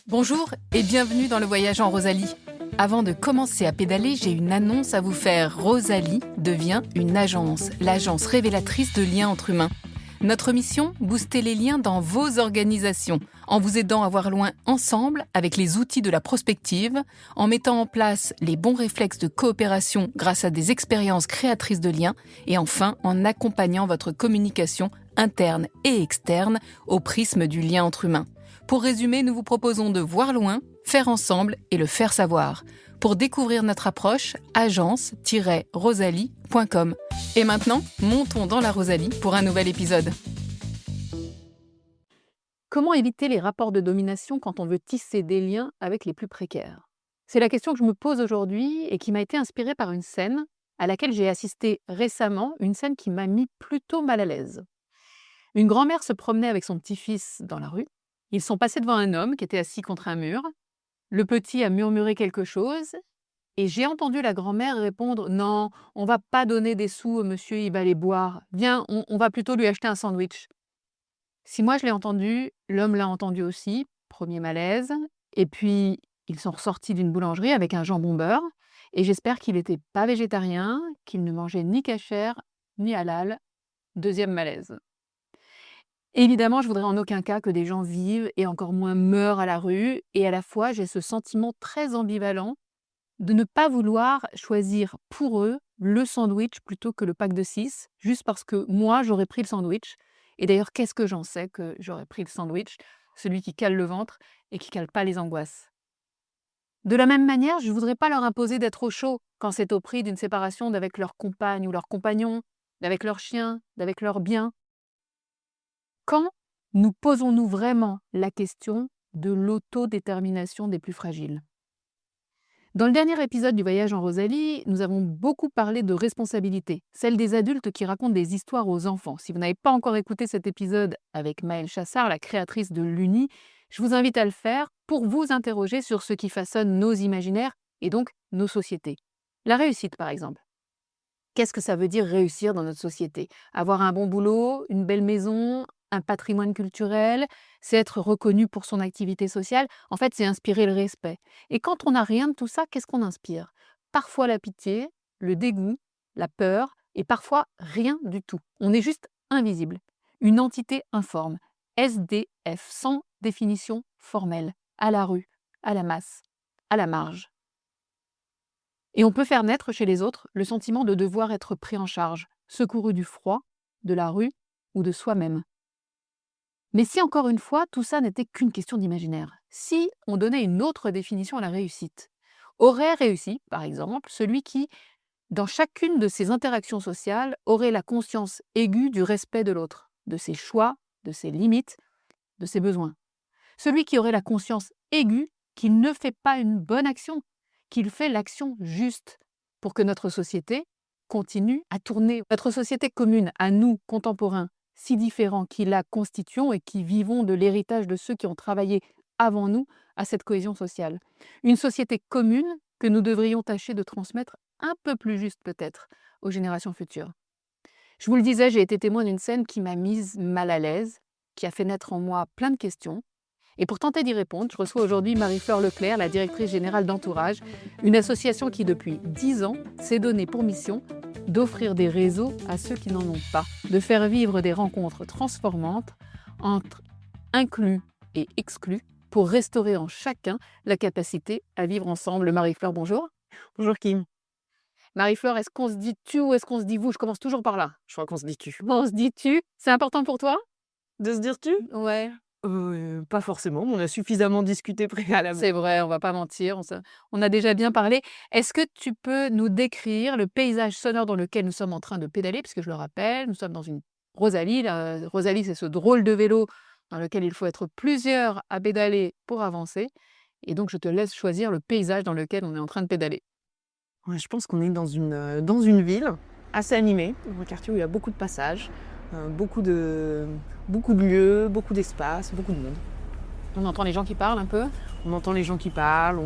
Bonjour et bienvenue dans le voyage en Rosalie. Avant de commencer à pédaler, j'ai une annonce à vous faire. Rosalie devient une agence, l'agence révélatrice de liens entre humains. Notre mission, booster les liens dans vos organisations, en vous aidant à voir loin ensemble avec les outils de la prospective, en mettant en place les bons réflexes de coopération grâce à des expériences créatrices de liens, et enfin en accompagnant votre communication interne et externe au prisme du lien entre humains. Pour résumer, nous vous proposons de voir loin, faire ensemble et le faire savoir. Pour découvrir notre approche, agence-rosalie.com. Et maintenant, montons dans la Rosalie pour un nouvel épisode. Comment éviter les rapports de domination quand on veut tisser des liens avec les plus précaires? C'est la question que je me pose aujourd'hui et qui m'a été inspirée par une scène à laquelle j'ai assisté récemment, une scène qui m'a mis plutôt mal à l'aise. Une grand-mère se promenait avec son petit-fils dans la rue. Ils sont passés devant un homme qui était assis contre un mur. Le petit a murmuré quelque chose et j'ai entendu la grand-mère répondre: «Non, on va pas donner des sous au monsieur, il va les boire. Viens, on va plutôt lui acheter un sandwich.» Si moi je l'ai entendu, l'homme l'a entendu aussi, premier malaise. Et puis, ils sont ressortis d'une boulangerie avec un jambon beurre et j'espère qu'il n'était pas végétarien, qu'il ne mangeait ni kasher, ni halal. Deuxième malaise. Évidemment, je voudrais en aucun cas que des gens vivent et encore moins meurent à la rue. Et à la fois, j'ai ce sentiment très ambivalent de ne pas vouloir choisir pour eux le sandwich plutôt que le pack de 6, juste parce que moi, j'aurais pris le sandwich. Et d'ailleurs, qu'est-ce que j'en sais que j'aurais pris le sandwich, celui qui cale le ventre et qui cale pas les angoisses. De la même manière, je ne voudrais pas leur imposer d'être au chaud quand c'est au prix d'une séparation d'avec leur compagne ou leur compagnon, d'avec leur chien, d'avec leurs biens. Quand nous posons-nous vraiment la question de l'autodétermination des plus fragiles? Dans le dernier épisode du voyage en Rosalie, nous avons beaucoup parlé de responsabilité, celle des adultes qui racontent des histoires aux enfants. Si vous n'avez pas encore écouté cet épisode avec Maëlle Chassard, la créatrice de l'Uni, je vous invite à le faire pour vous interroger sur ce qui façonne nos imaginaires et donc nos sociétés. La réussite, par exemple. Qu'est-ce que ça veut dire réussir dans notre société? Avoir un bon boulot, une belle maison, un patrimoine culturel, c'est être reconnu pour son activité sociale. En fait, c'est inspirer le respect. Et quand on n'a rien de tout ça, qu'est-ce qu'on inspire? Parfois la pitié, le dégoût, la peur, et parfois rien du tout. On est juste invisible. Une entité informe. SDF, sans définition formelle. À la rue, à la masse, à la marge. Et on peut faire naître chez les autres le sentiment de devoir être pris en charge, secouru du froid, de la rue ou de soi-même. Mais si encore une fois, tout ça n'était qu'une question d'imaginaire, si on donnait une autre définition à la réussite, aurait réussi, par exemple, celui qui, dans chacune de ses interactions sociales, aurait la conscience aiguë du respect de l'autre, de ses choix, de ses limites, de ses besoins. Celui qui aurait la conscience aiguë qu'il ne fait pas une bonne action, qu'il fait l'action juste pour que notre société continue à tourner. Notre société commune, à nous, contemporains, si différents qui la constituons et qui vivons de l'héritage de ceux qui ont travaillé avant nous à cette cohésion sociale. Une société commune que nous devrions tâcher de transmettre un peu plus juste peut-être aux générations futures. Je vous le disais, j'ai été témoin d'une scène qui m'a mise mal à l'aise, qui a fait naître en moi plein de questions. Et pour tenter d'y répondre, je reçois aujourd'hui Marie-Fleur Leclerc, la directrice générale d'Entourage, une association qui depuis 10 ans s'est donnée pour mission d'offrir des réseaux à ceux qui n'en ont pas, de faire vivre des rencontres transformantes entre inclus et exclus pour restaurer en chacun la capacité à vivre ensemble. Marie-Fleur, bonjour. Bonjour Kim. Marie-Fleur, est-ce qu'on se dit tu ou est-ce qu'on se dit vous? Je commence toujours par là. Je crois qu'on se dit tu. Bon, on se dit tu. C'est important pour toi? De se dire tu? Ouais. Pas forcément, on a suffisamment discuté préalablement. C'est vrai, on va pas mentir, on a déjà bien parlé. Est-ce que tu peux nous décrire le paysage sonore dans lequel nous sommes en train de pédaler? Puisque je le rappelle, nous sommes dans une Rosalie. La Rosalie, c'est ce drôle de vélo dans lequel il faut être plusieurs à pédaler pour avancer. Et donc, je te laisse choisir le paysage dans lequel on est en train de pédaler. Ouais, je pense qu'on est dans une ville assez animée, dans un quartier où il y a beaucoup de passages, beaucoup de lieux, beaucoup d'espace, beaucoup de monde. On entend les gens qui parlent un peu? On entend les gens qui parlent,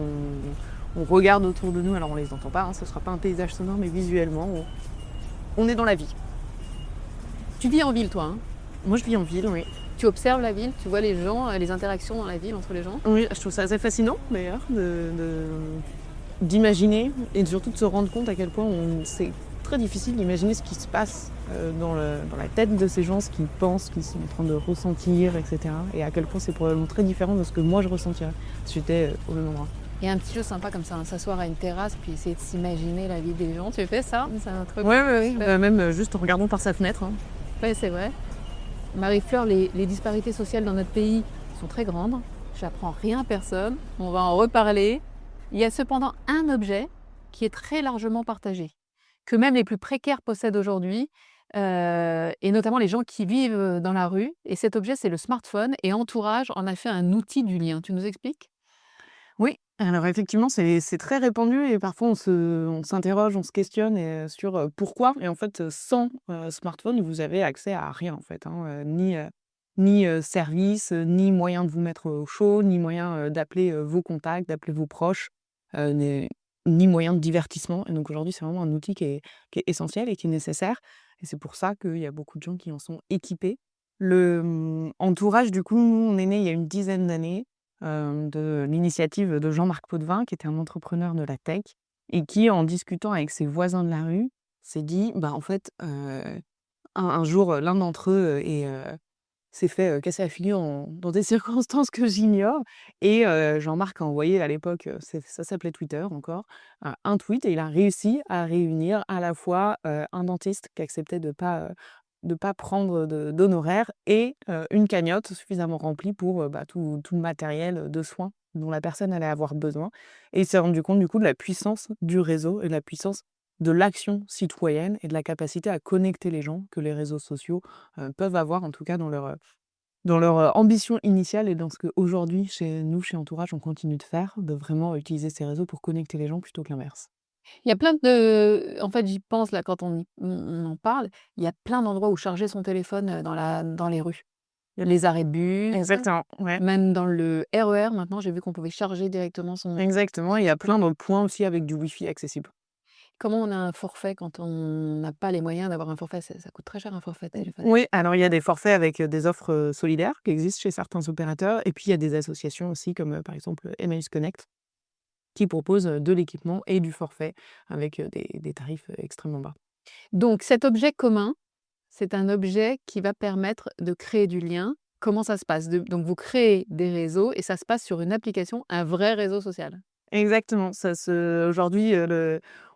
on regarde autour de nous, alors on les entend pas, ce ne sera pas un paysage sonore, mais visuellement, on est dans la vie. Tu vis en ville, toi, hein? Moi je vis en ville, oui. Tu observes la ville, tu vois les gens, les interactions dans la ville entre les gens. Oui, je trouve ça assez fascinant d'ailleurs d'imaginer et surtout de se rendre compte à quel point c'est très difficile d'imaginer ce qui se passe dans la tête de ces gens, ce qu'ils pensent, ce qu'ils sont en train de ressentir, etc. Et à quel point c'est probablement très différent de ce que moi je ressentirais si j'étais au même endroit. Il y a un petit jeu sympa comme ça, hein, s'asseoir à une terrasse puis essayer de s'imaginer la vie des gens. Tu fais ça? C'est un truc. Ouais. Même juste en regardant par sa fenêtre. Hein. Ouais, c'est vrai. Marie-Fleur, les disparités sociales dans notre pays sont très grandes. J'apprends rien à personne. On va en reparler. Il y a cependant un objet qui est très largement partagé, que même les plus précaires possèdent aujourd'hui, et notamment les gens qui vivent dans la rue. Et cet objet, c'est le smartphone. Et Entourage en a fait un outil du lien. Tu nous expliques? Oui, alors effectivement, c'est très répandu et parfois on s'interroge, on se questionne sur pourquoi. Et en fait, sans smartphone, vous avez accès à rien en fait, hein, ni service, ni moyen de vous mettre au chaud, ni moyen d'appeler vos contacts, d'appeler vos proches, ni, ni moyen de divertissement. Et donc aujourd'hui, c'est vraiment un outil qui est essentiel et qui est nécessaire. Et c'est pour ça qu'il y a beaucoup de gens qui en sont équipés. Entourage, du coup, nous, on est né il y a une dizaine d'années de l'initiative de Jean-Marc Potvin, qui était un entrepreneur de la tech, et qui, en discutant avec ses voisins de la rue, s'est dit, bah en fait, un jour, l'un d'entre eux s'est fait casser la figure dans des circonstances que j'ignore, et Jean-Marc a envoyé à l'époque, ça s'appelait Twitter encore, un tweet, et il a réussi à réunir à la fois un dentiste qui acceptait de pas prendre d'honoraires et une cagnotte suffisamment remplie pour tout le matériel de soins dont la personne allait avoir besoin. Et il s'est rendu compte du coup de la puissance du réseau et de la puissance de l'action citoyenne et de la capacité à connecter les gens que les réseaux sociaux peuvent avoir, en tout cas dans leur ambition initiale et dans ce qu'aujourd'hui, chez nous, chez Entourage, on continue de faire, de vraiment utiliser ces réseaux pour connecter les gens plutôt que l'inverse. Il y a plein de en fait, j'y pense là quand on en parle, il y a plein d'endroits où charger son téléphone, dans les rues. Il y a les arrêts de bus, Exactement, ouais. même dans le RER maintenant, j'ai vu qu'on pouvait charger directement son. Exactement, il y a plein de points aussi avec du Wi-Fi accessible. Comment on a un forfait quand on n'a pas les moyens d'avoir un forfait? Ça coûte très cher un forfait téléphone. Oui, alors il y a des forfaits avec des offres solidaires qui existent chez certains opérateurs, et puis il y a des associations aussi comme par exemple Emmaüs Connect qui proposent de l'équipement et du forfait avec des tarifs extrêmement bas. Donc cet objet commun, c'est un objet qui va permettre de créer du lien. Comment ça se passe? Donc vous créez des réseaux et ça se passe sur une application, un vrai réseau social? Exactement, aujourd'hui,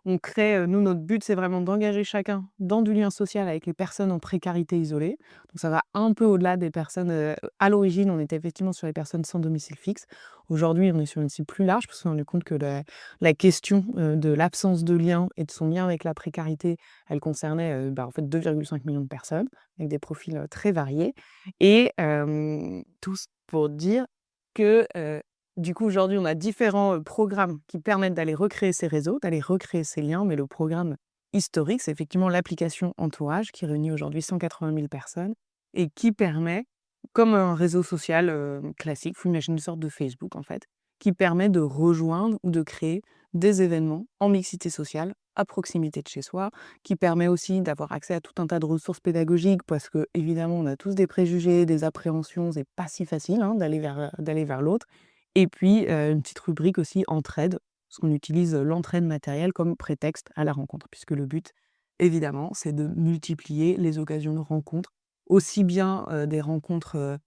on crée, nous, notre but, c'est vraiment d'engager chacun dans du lien social avec les personnes en précarité isolée. Donc ça va un peu au-delà des personnes, à l'origine, on était effectivement sur les personnes sans domicile fixe. Aujourd'hui, on est sur une cible plus large parce qu'on s'est rendu compte que la question, de l'absence de lien et de son lien avec la précarité, elle concernait, en fait 2,5 millions de personnes avec des profils, très variés, et tout ce pour dire que, du coup, aujourd'hui, on a différents programmes qui permettent d'aller recréer ces réseaux, d'aller recréer ces liens, mais le programme historique, c'est effectivement l'application Entourage qui réunit aujourd'hui 180 000 personnes et qui permet, comme un réseau social classique, il faut imaginer une sorte de Facebook en fait, qui permet de rejoindre ou de créer des événements en mixité sociale à proximité de chez soi, qui permet aussi d'avoir accès à tout un tas de ressources pédagogiques parce que évidemment on a tous des préjugés, des appréhensions, c'est pas si facile hein, d'aller vers l'autre. Et puis, une petite rubrique aussi entraide, parce qu'on utilise, l'entraide matérielle comme prétexte à la rencontre. Puisque le but, évidemment, c'est de multiplier les occasions de rencontres, aussi bien, des rencontres,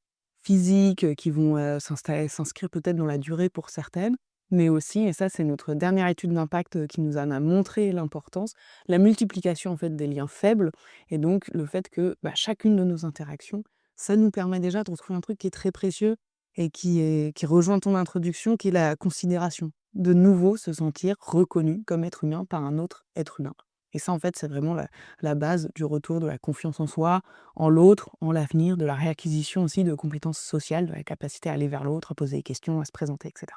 physiques, qui vont, s'inscrire peut-être dans la durée pour certaines, mais aussi, et ça c'est notre dernière étude d'impact, qui nous en a montré l'importance, la multiplication en fait des liens faibles, et donc le fait que, chacune de nos interactions, ça nous permet déjà de retrouver un truc qui est très précieux et qui rejoint ton introduction, qui est la considération. De nouveau se sentir reconnu comme être humain par un autre être humain. Et ça, en fait, c'est vraiment la base du retour de la confiance en soi, en l'autre, en l'avenir, de la réacquisition aussi de compétences sociales, de la capacité à aller vers l'autre, à poser des questions, à se présenter, etc.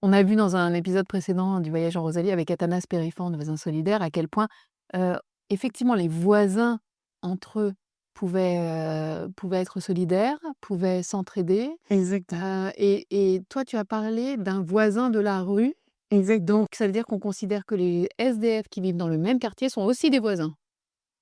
On a vu dans un épisode précédent du voyage en Rosalie avec Athanas Périfan de Voisins Solidaires à quel point, heu, effectivement les voisins entre eux pouvaient être solidaires, pouvaient s'entraider, Exact. et toi tu as parlé d'un voisin de la rue, Exact. donc ça veut dire qu'on considère que les SDF qui vivent dans le même quartier sont aussi des voisins?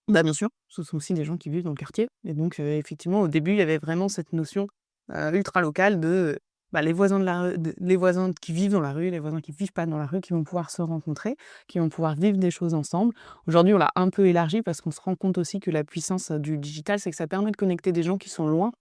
Bah, bien sûr, ce sont aussi des gens qui vivent dans le quartier et donc effectivement, au début, il y avait vraiment cette notion, ultra locale de, bah, les voisins de la rue les voisins qui vivent dans la rue, les voisins qui vivent pas dans la rue, qui vont pouvoir se rencontrer, qui vont pouvoir vivre des choses ensemble. Aujourd'hui, on l'a un peu élargi parce qu'on se rend compte aussi que la puissance, du digital, c'est que ça permet de connecter des gens qui sont loin.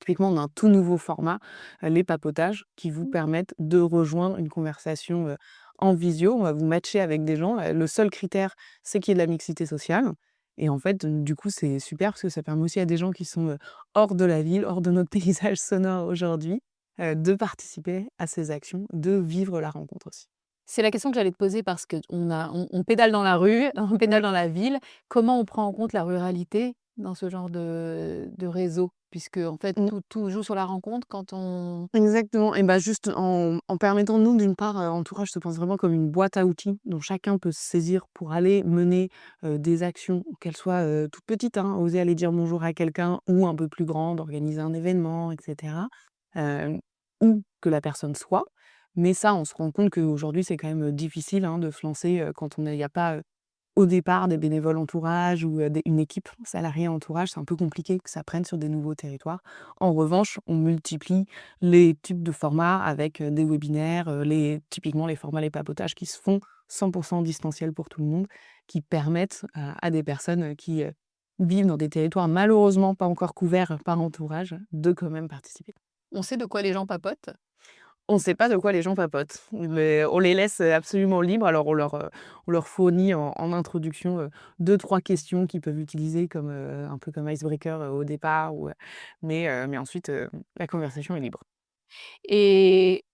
Typiquement, on a un tout nouveau format, les papotages, qui vous permettent de rejoindre une conversation, en visio. On va vous matcher avec des gens, le seul critère, c'est qu'il y ait de la mixité sociale et en fait, du coup, c'est super parce que ça permet aussi à des gens qui sont, hors de la ville, hors de notre paysage sonore aujourd'hui, de participer à ces actions, de vivre la rencontre aussi. C'est la question que j'allais te poser parce qu'on pédale dans la rue, on pédale dans la ville. Comment on prend en compte la ruralité dans ce genre de réseau? Puisque en fait, tout joue sur la rencontre quand on Exactement et bah, juste en permettant nous d'une part, Entourage se pense vraiment comme une boîte à outils dont chacun peut se saisir pour aller mener, des actions, qu'elles soient, toutes petites, hein, oser aller dire bonjour à quelqu'un ou un peu plus grandes, organiser un événement et cetera, hem, où que la personne soit. Mais ça, on se rend compte qu'aujourd'hui, c'est quand même, difficile, hein, de se lancer, quand il y a pas, au départ, des bénévoles entourage ou une équipe salariée entourage, c'est un peu compliqué que ça prenne sur des nouveaux territoires. En revanche, on multiplie les types de formats avec des webinaires, typiquement les formats, les papotages qui se font 100% en distanciel pour tout le monde, qui permettent à des personnes qui vivent dans des territoires malheureusement pas encore couverts par entourage, de quand même participer. on sait de quoi les gens papotent? On ne sait pas de quoi les gens papotent, mais on les laisse, absolument libres. Alors on leur fournit en introduction, 2-3 questions qu'ils peuvent utiliser comme, un peu comme icebreaker, au départ mais ensuite, la conversation est libre. Et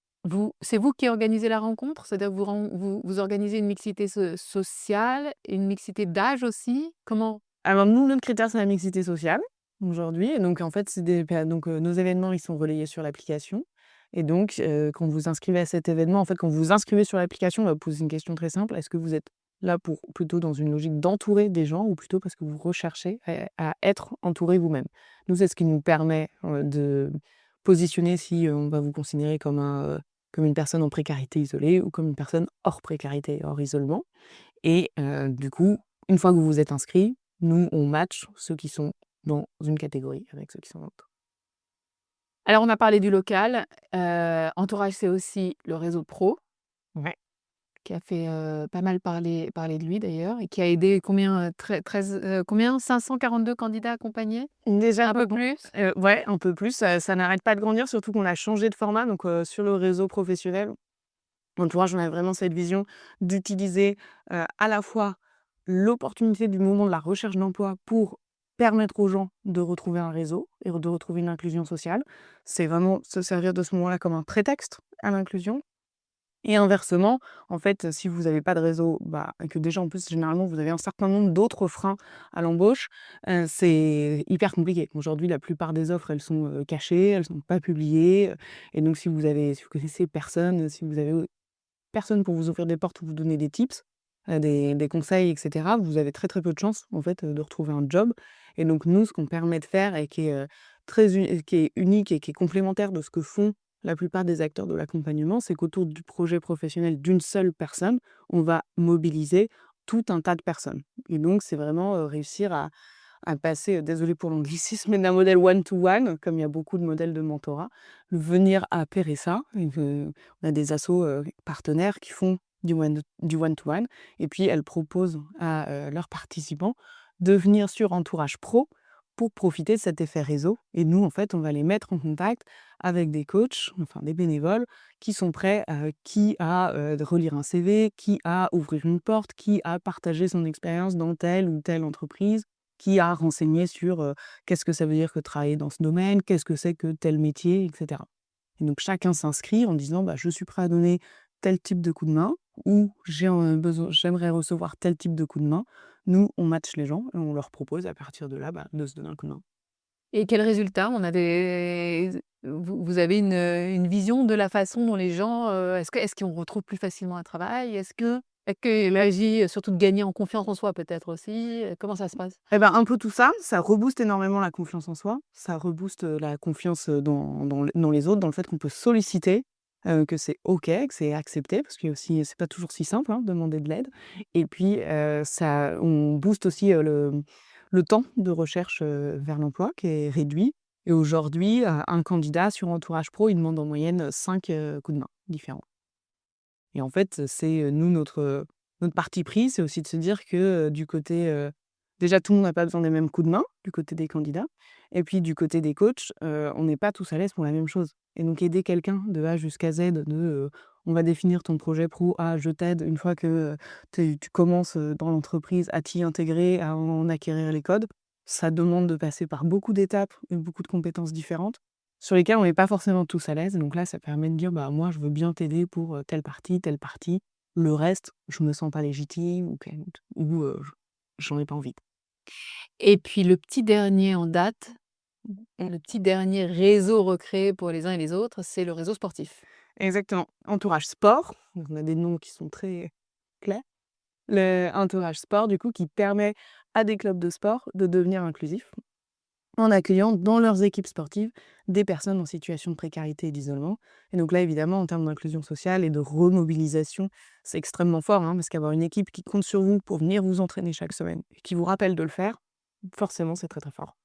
c'est vous qui organisez la rencontre? C'est-à-dire que vous organisez une mixité sociale, une mixité d'âge aussi? Comment? Alors nous, notre critère, c'est la mixité sociale, aujourd'hui et donc en fait, c'est des per donc nos événements, ils sont relayés sur l'application et donc quand vous inscrivez à cet événement, en fait, quand vous vous inscrivez sur l'application, on va vous poser une question très simple: «Est-ce que vous êtes là pour plutôt dans une logique d'entourer des gens ou plutôt parce que vous recherchez à être entouré vous-même?» Nous, c'est ce qui nous permet, de positionner si, on va vous considérer comme une personne en précarité isolée ou comme une personne hors précarité, hors isolement et du coup, une fois que vous vous êtes inscrits, nous, on match ceux qui sont dans une catégorie avec ceux qui sont dans l'autre. Alors on a parlé du local, Entourage, c'est aussi le réseau pro Ouais. qui a fait, pas mal parler de lui d'ailleurs et qui a aidé combien, 542 candidats accompagnés? Déjà Un peu plus? ouais, un peu plus, ça n'arrête pas de grandir, surtout qu'on a changé de format donc sur le réseau professionnel, Entourage, on a vraiment cette vision d'utiliser, à la fois l'opportunité du moment de la recherche d'emploi pour permettre aux gens de retrouver un réseau et de retrouver une inclusion sociale. C'est vraiment se servir de ce moment-là comme un prétexte à l'inclusion. Et inversement, en fait, si vous n'avez pas de réseau, bah, et que déjà, en plus, généralement, vous avez un certain nombre d'autres freins à l'embauche, c'est hyper compliqué. Aujourd'hui, la plupart des offres, elles sont, cachées, elles sont pas publiées, et donc si vous connaissez personne, si vous avez personne pour vous ouvrir des portes ou vous donner des tips, des conseils et cetera, vous avez très, très peu de chances, en fait, de retrouver un job et donc nous, ce qu'on permet de faire et qui est, qui est unique et qui est complémentaire de ce que font la plupart des acteurs de l'accompagnement, c'est qu'autour du projet professionnel d'une seule personne, on va mobiliser tout un tas de personnes et donc c'est vraiment, réussir à passer, désolée pour l'anglicisme, mais d'un modèle one to one, comme il y a beaucoup de modèles de mentorat, venir à pairer ça et on a des assos, partenaires qui font du one to one et puis elles proposent à, leurs participants de venir sur Entourage Pro pour profiter de cet effet réseau et nous, en fait, on va les mettre en contact avec des coachs, enfin des bénévoles qui sont prêts, qui à, relire un CV, qui à ouvrir une porte, qui à partager son expérience dans telle ou telle entreprise, qui a renseigné sur, qu'est-ce que ça veut dire que travailler dans ce domaine, qu'est-ce que c'est que tel métier et cetera. Et donc chacun s'inscrit en disant: «Bah, je suis prêt à donner tel type de coup de main» ou «J'aimerais recevoir tel type de coup de main». Nous, on match les gens et on leur propose à partir de là, bah, de se donner un coup de main. Et quel résultat? On a des vous avez une vision de la façon dont les gens, est-ce qu'on retrouve plus facilement un travail? Est-ce qu'il agit surtout de gagner en confiance en soi peut-être aussi? Comment ça se passe? Et ben, un peu tout ça, ça rebooste énormément la confiance en soi, ça rebooste, la confiance, dans les autres, dans le fait qu'on peut solliciter. que c'est OK, que c'est accepté parce que aussi c'est pas toujours si simple, hein, de demander de l'aide et puis, ça on booste aussi, le temps de recherche, vers l'emploi qui est réduit et aujourd'hui, un candidat sur Entourage Pro, il demande en moyenne, 5 coups de main différents et en fait, c'est, nous notre parti pris, c'est aussi de se dire que, du côté, déjà tout le monde n'a pas besoin des mêmes coups de main, du côté des candidats et puis du côté des coachs, on n'est pas tous à l'aise pour la même chose et donc aider quelqu'un de A jusqu'à Z on va définir ton projet pro A, je t'aide une fois que, tu commences, dans l'entreprise à t'y intégrer, à en acquérir les codes. Ça demande de passer par beaucoup d'étapes et beaucoup de compétences différentes sur lesquelles on n'est pas forcément tous à l'aise. Donc là, ça permet de dire: «Bah, moi, je veux bien t'aider pour, telle partie, telle partie. Le reste, je me sens pas légitime ou, j'en ai pas envie». Et puis le petit dernier en date, Mmh. le petit dernier réseau recréé pour les uns et les autres, c'est le réseau sportif. Exactement. Entourage sport, donc on a des noms qui sont très clairs. Le entourage sport, du coup, qui permet à des clubs de sport de devenir inclusifs, en accueillant dans leurs équipes sportives des personnes en situation de précarité et d'isolement. Et donc là, évidemment, en termes d'inclusion sociale et de remobilisation, c'est extrêmement fort, hein, parce qu'avoir une équipe qui compte sur vous pour venir vous entraîner chaque semaine et qui vous rappelle de le faire, forcément, c'est très, très fort.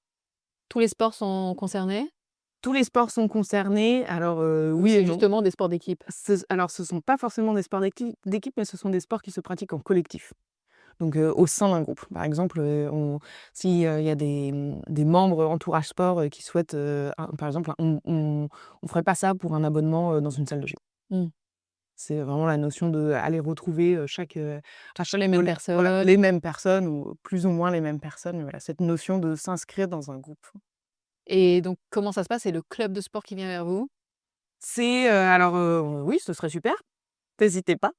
Tous les sports sont concernés Tous les sports sont concernés, alors, ou oui et c'est non. justement des sports d'équipe? Alors ce sont pas forcément des sports d'équipe, mais ce sont des sports qui se pratiquent en collectif. Donc, au sein d'un groupe. Par exemple, si, il y a des membres entourage sport, qui souhaitent, par exemple, on ferait pas ça pour un abonnement, dans une salle de gym. Mmh. C'est vraiment la notion d'aller retrouver, Toujours les mêmes voilà, personnes. les mêmes personnes ou plus ou moins les mêmes personnes, mais voilà, cette notion de s'inscrire dans un groupe. Et donc comment ça se passe? C'est le club de sport qui vient vers vous? C'est, alors, oui, ce serait super, tu pas.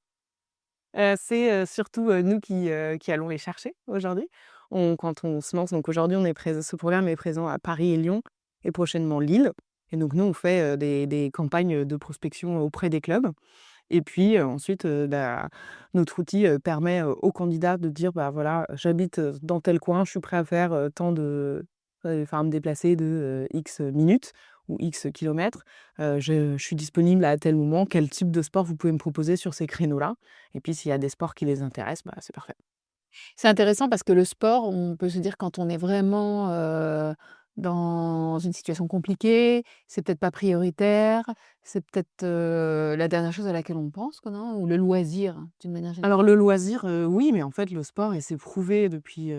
C'est, surtout, nous qui allons les chercher aujourd'hui. Quand on se lance donc aujourd'hui, on est présent. Ce programme est présent à Paris et Lyon et prochainement Lille et donc nous, on fait, des campagnes, de prospection auprès des clubs et puis, ensuite, notre outil, permet, aux candidats de dire: «Bah, voilà, j'habite, dans tel coin, je suis prêt à faire, tant de enfin, à me déplacer de, X minutes ou X kilomètres. Je suis disponible à tel moment. Quel type de sport vous pouvez me proposer sur ces créneaux-là?» Et puis s'il y a des sports qui les intéressent, bah, c'est parfait. C'est intéressant parce que le sport, on peut se dire quand on est vraiment, dans une situation compliquée, c'est peut-être pas prioritaire, c'est peut-être, la dernière chose à laquelle on pense quoi, non? Ou le loisir, d'une manière générale. Alors le loisir, oui, mais en fait le sport et c'est prouvé depuis,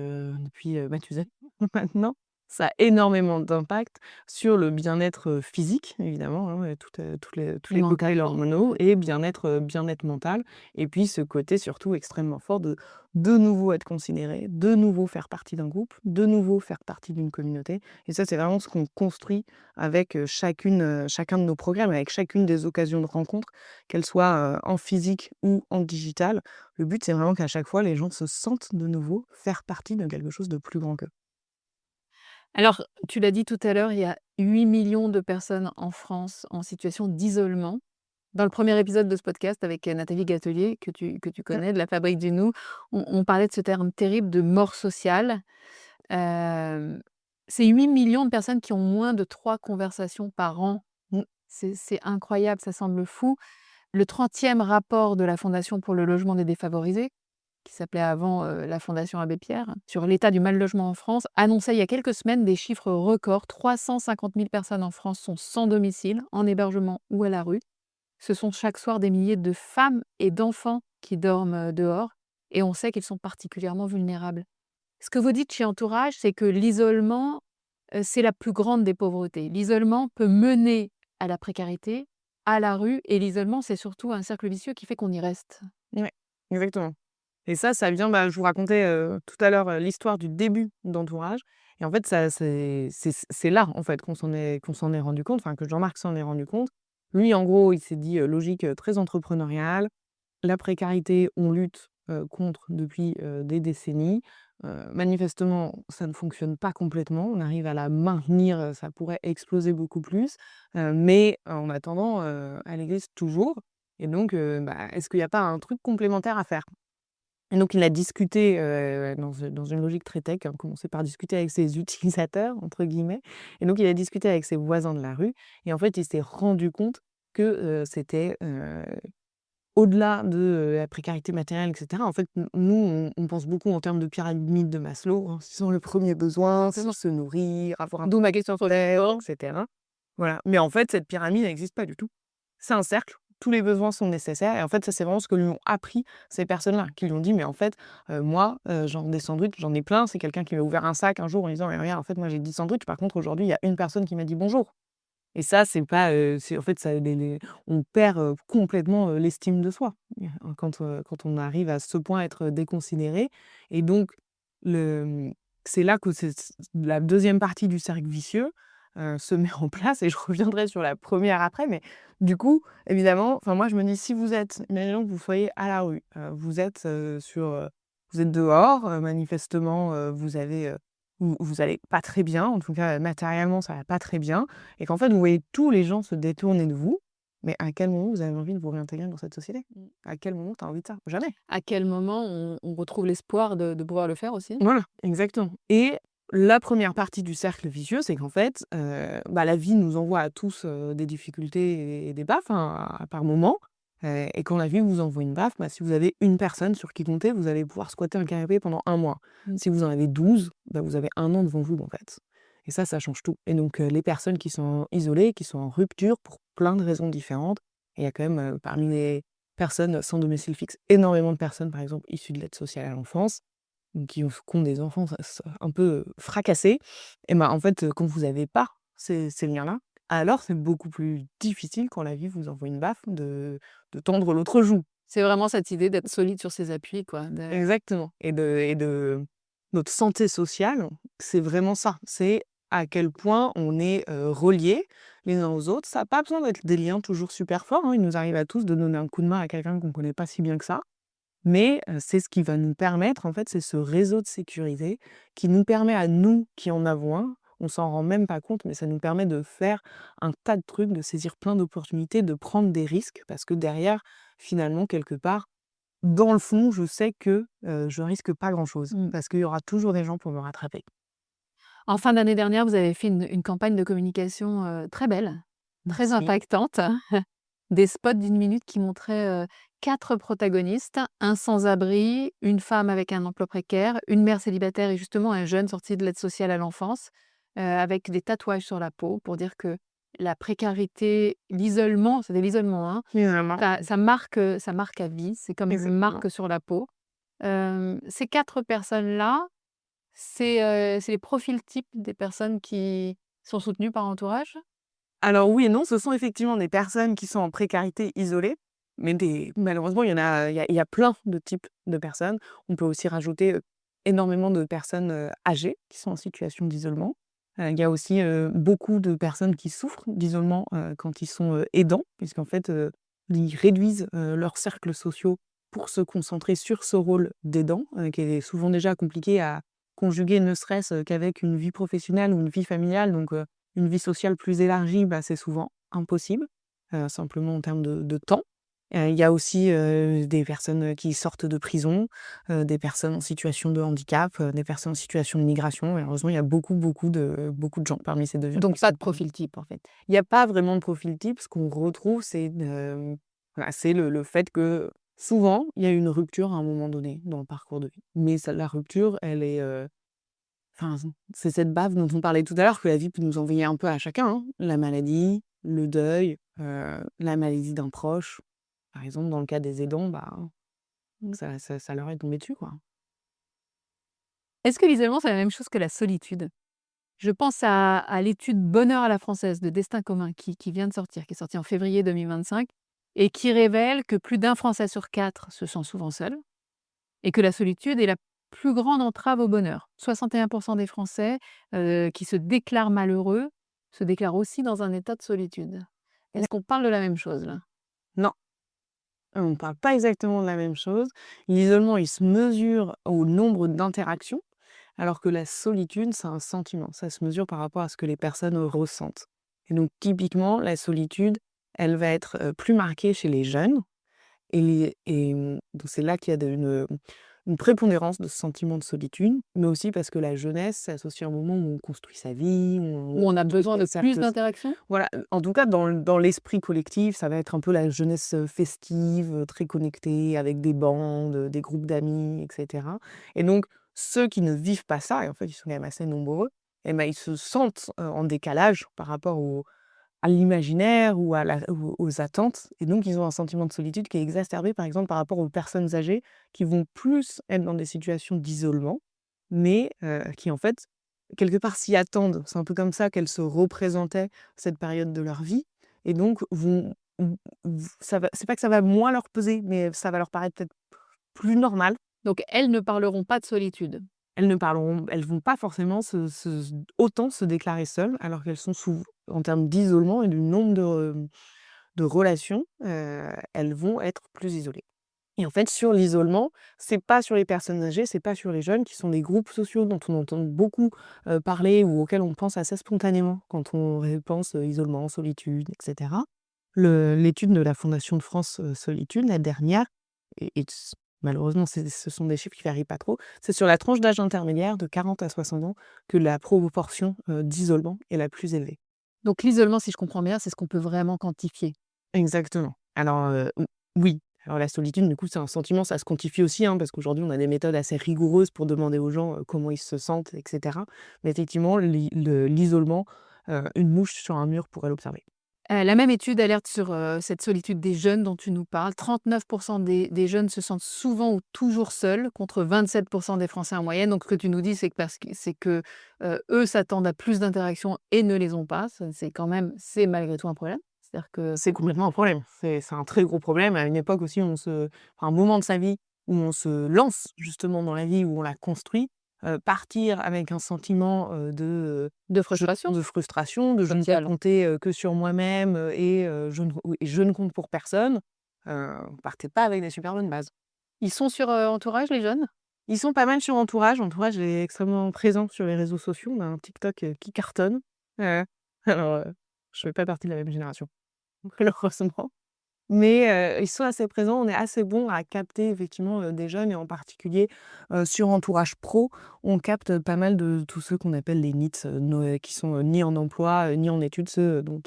Mathusalem maintenant, ça a énormément d'impact sur le bien-être, physique évidemment, hein, tous Et les cocktails mental. hormonaux et bien-être mental et puis ce côté surtout extrêmement fort de nouveau être considéré, de nouveau faire partie d'un groupe, de nouveau faire partie d'une communauté et ça c'est vraiment ce qu'on construit avec, chacun de nos programmes, avec chacune des occasions de rencontre, qu'elles soient, en physique ou en digital. Le but, c'est vraiment qu'à chaque fois, les gens se sentent de nouveau faire partie de quelque chose de plus grand qu'eux. Alors, tu l'as dit tout à l'heure, il y a 8 millions de personnes en France en situation d'isolement. Dans le premier épisode de ce podcast avec, Nathalie Gatelier que tu Mmh. connais de la Fabrique du Nous, on parlait de ce terme terrible de mort sociale. Hem, c'est 8 millions de personnes qui ont moins de 3 conversations par an. Mmh. C'est incroyable, ça semble fou. Le 30e rapport de la Fondation pour le logement des défavorisés, qui s'appelait avant, la Fondation Abbé Pierre, sur l'état du mal-logement en France, annonçait il y a quelques semaines des chiffres records. 350 000 personnes en France sont sans domicile, en hébergement ou à la rue. Ce sont chaque soir des milliers de femmes et d'enfants qui dorment, dehors et on sait qu'ils sont particulièrement vulnérables. Ce que vous dites chez Entourage, c'est que l'isolement, c'est la plus grande des pauvretés. L'isolement peut mener à la précarité, à la rue et l'isolement, c'est surtout un cercle vicieux qui fait qu'on y reste. Ouais, exactement. Et ça vient, je vous racontais, tout à l'heure, l'histoire du début d'Entourage et en fait, ça c'est là, en fait, qu'on s'en est rendu compte, enfin, que Jean-Marc s'en est rendu compte. Lui, en gros, il s'est dit, logique, très entrepreneuriale. La précarité, on lutte, contre depuis, des décennies. Manifestement, ça ne fonctionne pas complètement. On arrive à la maintenir, ça pourrait exploser beaucoup plus, mais en attendant, elle existe toujours et donc est-ce qu'il n'y a pas un truc complémentaire à faire? Et donc il a discuté, dans une logique très tech, hein, commencé par discuter avec ses «utilisateurs» entre guillemets et donc il a discuté avec ses voisins de la rue et en fait, il s'est rendu compte que, c'était, au-delà de, la précarité matérielle et cetera. En fait, nous, on pense beaucoup en termes de pyramide de Maslow, hein. Ce sont les premiers besoins, c'est Exactement. se nourrir, avoir un D'où ma question sur le toit, sport. et cetera. Voilà, mais en fait, cette pyramide n'existe pas du tout. C'est un cercle, tous les besoins sont nécessaires et en fait, ça, c'est vraiment ce que lui ont appris ces personnes-là, qui lui ont dit: «Mais en fait, moi, genre des sandwichs, j'en ai plein». C'est quelqu'un qui m'a ouvert un sac un jour en disant: «Mais regarde, en fait, moi, j'ai 10 sandwichs. Par contre, aujourd'hui, il y a une personne qui m'a dit bonjour». Et ça, c'est pas, c'est en fait, ça les on perd, complètement, l'estime de soi, quand on arrive à ce point à être déconsidéré et donc c'est là que la deuxième partie du cercle vicieux, se met en place et je reviendrai sur la première après, mais du coup, évidemment, enfin moi je me dis si vous êtes imaginons que vous soyez à la rue, vous êtes, vous êtes dehors, manifestement, vous allez pas très bien, en tout cas, matériellement, ça va pas très bien et qu'en fait, vous voyez tous les gens se détourner de vous, mais à quel moment vous avez envie de vous réintégrer dans cette société? Mmh. À quel moment tu as envie de ça? Jamais. À quel moment on retrouve l'espoir de pouvoir le faire aussi? Voilà, exactement et la première partie du cercle vicieux, c'est qu'en fait, la vie nous envoie à tous, des difficultés et des baffes, hein, par moments, et quand la vie vous envoie une baffe, si vous avez une personne sur qui compter, vous allez pouvoir squatter un canapé pendant 1 mois. Mmh. Si vous en avez 12, vous avez 1 an devant vous, en fait et ça change tout et donc les personnes qui sont isolées, qui sont en rupture pour plein de raisons différentes et il y a quand même, parmi les personnes sans domicile fixe, énormément de personnes, par exemple, issues de l'aide sociale à l'enfance qui ont des enfants un peu fracassés et en fait, quand vous avez pas ces liens-là, alors c'est beaucoup plus difficile quand la vie vous envoie une baffe de tendre l'autre joue. C'est vraiment cette idée d'être solide sur ses appuis, quoi, Exactement et de notre santé sociale, c'est vraiment ça. C'est à quel point on est, reliés les uns aux autres. Ça a pas besoin d'être des liens toujours super forts, hein. Il nous arrive à tous de donner un coup de main à quelqu'un qu'on connaît pas si bien que ça. Mais c'est ce qui va nous permettre, en fait, c'est ce réseau de sécurité qui nous permet à nous qui en avons un, on s'en rend même pas compte, mais ça nous permet de faire un tas de trucs, de saisir plein d'opportunités, de prendre des risques parce que derrière, finalement, quelque part, dans le fond, je sais que, je risque pas grand-chose Mmh. parce qu'il y aura toujours des gens pour me rattraper. En fin d'année dernière, vous avez fait une campagne de communication, très belle, très Merci. impactante. Des spots d'1 minute qui montraient, 4 protagonistes, un sans-abri, une femme avec un emploi précaire, une mère célibataire et justement un jeune sorti de l'aide sociale à l'enfance, avec des tatouages sur la peau pour dire que la précarité, l'isolement, c'était l'isolement, hein, Finalement. ça marque à vie, c'est comme une Exactement. marque sur la peau. Ces 4 personnes-là, c'est les profils types des personnes qui sont soutenues par l'entourage? Alors oui et non, ce sont effectivement des personnes qui sont en précarité isolées, mais malheureusement, il y a plein de types de personnes. On peut aussi rajouter, énormément de personnes, âgées qui sont en situation d'isolement. Il y a aussi, beaucoup de personnes qui souffrent d'isolement, quand ils sont, aidants, puisqu'en fait, ils réduisent, leurs cercles sociaux pour se concentrer sur ce rôle d'aidant, qui est souvent déjà compliqué à conjuguer, ne serait-ce, qu'avec une vie professionnelle ou une vie familiale donc une vie sociale plus élargie, c'est souvent impossible, simplement en termes de temps. Il y a aussi, des personnes, qui sortent de prison, des personnes en situation de handicap, des personnes en situation de migration. Malheureusement, il y a beaucoup de gens parmi ces 2 Donc pas de personnes. profil type, en fait? Il y a pas vraiment de profil type. Ce qu'on retrouve, voilà, c'est le fait que souvent, il y a une rupture à un moment donné dans le parcours de vie. Mais ça la rupture, elle est, enfin, c'est cette baffe dont on parlait tout à l'heure que la vie peut nous envoyer un peu à chacun, hein. La maladie, le deuil, la maladie d'un proche. Par exemple, dans le cas des aidants, ça leur est tombé dessus, quoi. Est-ce que l'isolement, c'est la même chose que la solitude? Je pense à l'étude Bonheur à la française de Destin commun qui vient de sortir, qui est sortie en février 2025 et qui révèle que plus d'un Français sur 4 se sent souvent seul et que la solitude est la plus grande entrave au bonheur. 61 des Français, qui se déclarent malheureux, se déclarent aussi dans un état de solitude. Est-ce qu'on parle de la même chose là? Non, on ne parle pas exactement de la même chose. L'isolement, il se mesure au nombre d'interactions, alors que la solitude, c'est un sentiment. Ça se mesure par rapport à ce que les personnes ressentent. Et donc, typiquement, la solitude, elle va être, plus marquée chez les jeunes donc c'est là qu'il y a une prépondérance de ce sentiment de solitude, mais aussi parce que la jeunesse, c'est associé à un moment où on construit sa vie, Où on a besoin de plus cercle d'interaction? voilà, en tout cas dans l'esprit collectif, ça va être un peu la jeunesse, festive, très connectée avec des bandes, des groupes d'amis et cetera et donc ceux qui ne vivent pas ça et en fait, ils sont quand même assez nombreux et ben, ils se sentent, en décalage par rapport à l'imaginaire ou aux attentes et donc ils ont un sentiment de solitude qui est exacerbé, par exemple, par rapport aux personnes âgées qui vont plus être dans des situations d'isolement, mais qui, en fait, quelque part, s'y attendent. C'est un peu comme ça qu'elles se représentaient cette période de leur vie et donc vont v v ça va c'est pas que ça va moins leur peser, mais ça va leur paraître peut-être plus normal. Donc elles ne parleront pas de solitude. Elles vont pas forcément autant se déclarer seules, alors qu'elles sont en termes d'isolement et du nombre de relations, elles vont être plus isolées. Et en fait, sur l'isolement, c'est pas sur les personnes âgées, c'est pas sur les jeunes, qui sont des groupes sociaux dont on entend beaucoup, parler ou auxquels on pense assez spontanément quand on pense, isolement, solitude et cetera. L'étude de la Fondation de France, Solitude, la dernière et malheureusement, ce sont des chiffres qui varient pas trop, c'est sur la tranche d'âge intermédiaire de 40 à 60 ans que la proportion, d'isolement est la plus élevée. Donc l'isolement, si je comprends bien, c'est ce qu'on peut vraiment quantifier. Exactement. Alors, oui. Alors la solitude, du coup, c'est un sentiment, ça se quantifie aussi, hein, parce qu'aujourd'hui, on a des méthodes assez rigoureuses pour demander aux gens, comment ils se sentent et cetera. Mais effectivement, l'isolement, une mouche sur un mur pourrait l'observer. La même étude alerte sur, cette solitude des jeunes dont tu nous parles. 39 des jeunes se sentent souvent ou toujours seuls, contre 27 des Français en moyenne. Donc ce que tu nous dis, c'est que, eux s'attendent à plus d'interactions et ne les ont pas. Ça, c'est malgré tout un problème. C'est-à-dire que C'est complètement un problème. C'est un très gros problème. À une époque aussi, un moment de sa vie où on se lance justement dans la vie, où on la construit, partir avec un sentiment, de frustration de frustration, de je ne peux sociale. compter, que sur moi-même, et je ne compte pour personne, partez pas avec des super bonnes bases. Ils sont sur, Entourage, les jeunes? Ils sont pas mal sur Entourage. Entourage est extrêmement présent sur les réseaux sociaux. On a un TikTok, qui cartonne. Heu, alors, je fais pas partie de la même génération, malheureusement. Mais, ils sont assez présents. On est assez bon à capter effectivement, des jeunes et en particulier, sur Entourage Pro, on capte pas mal de tous ceux qu'on appelle les NEET, qui sont, ni en emploi, ni en études, ceux, dont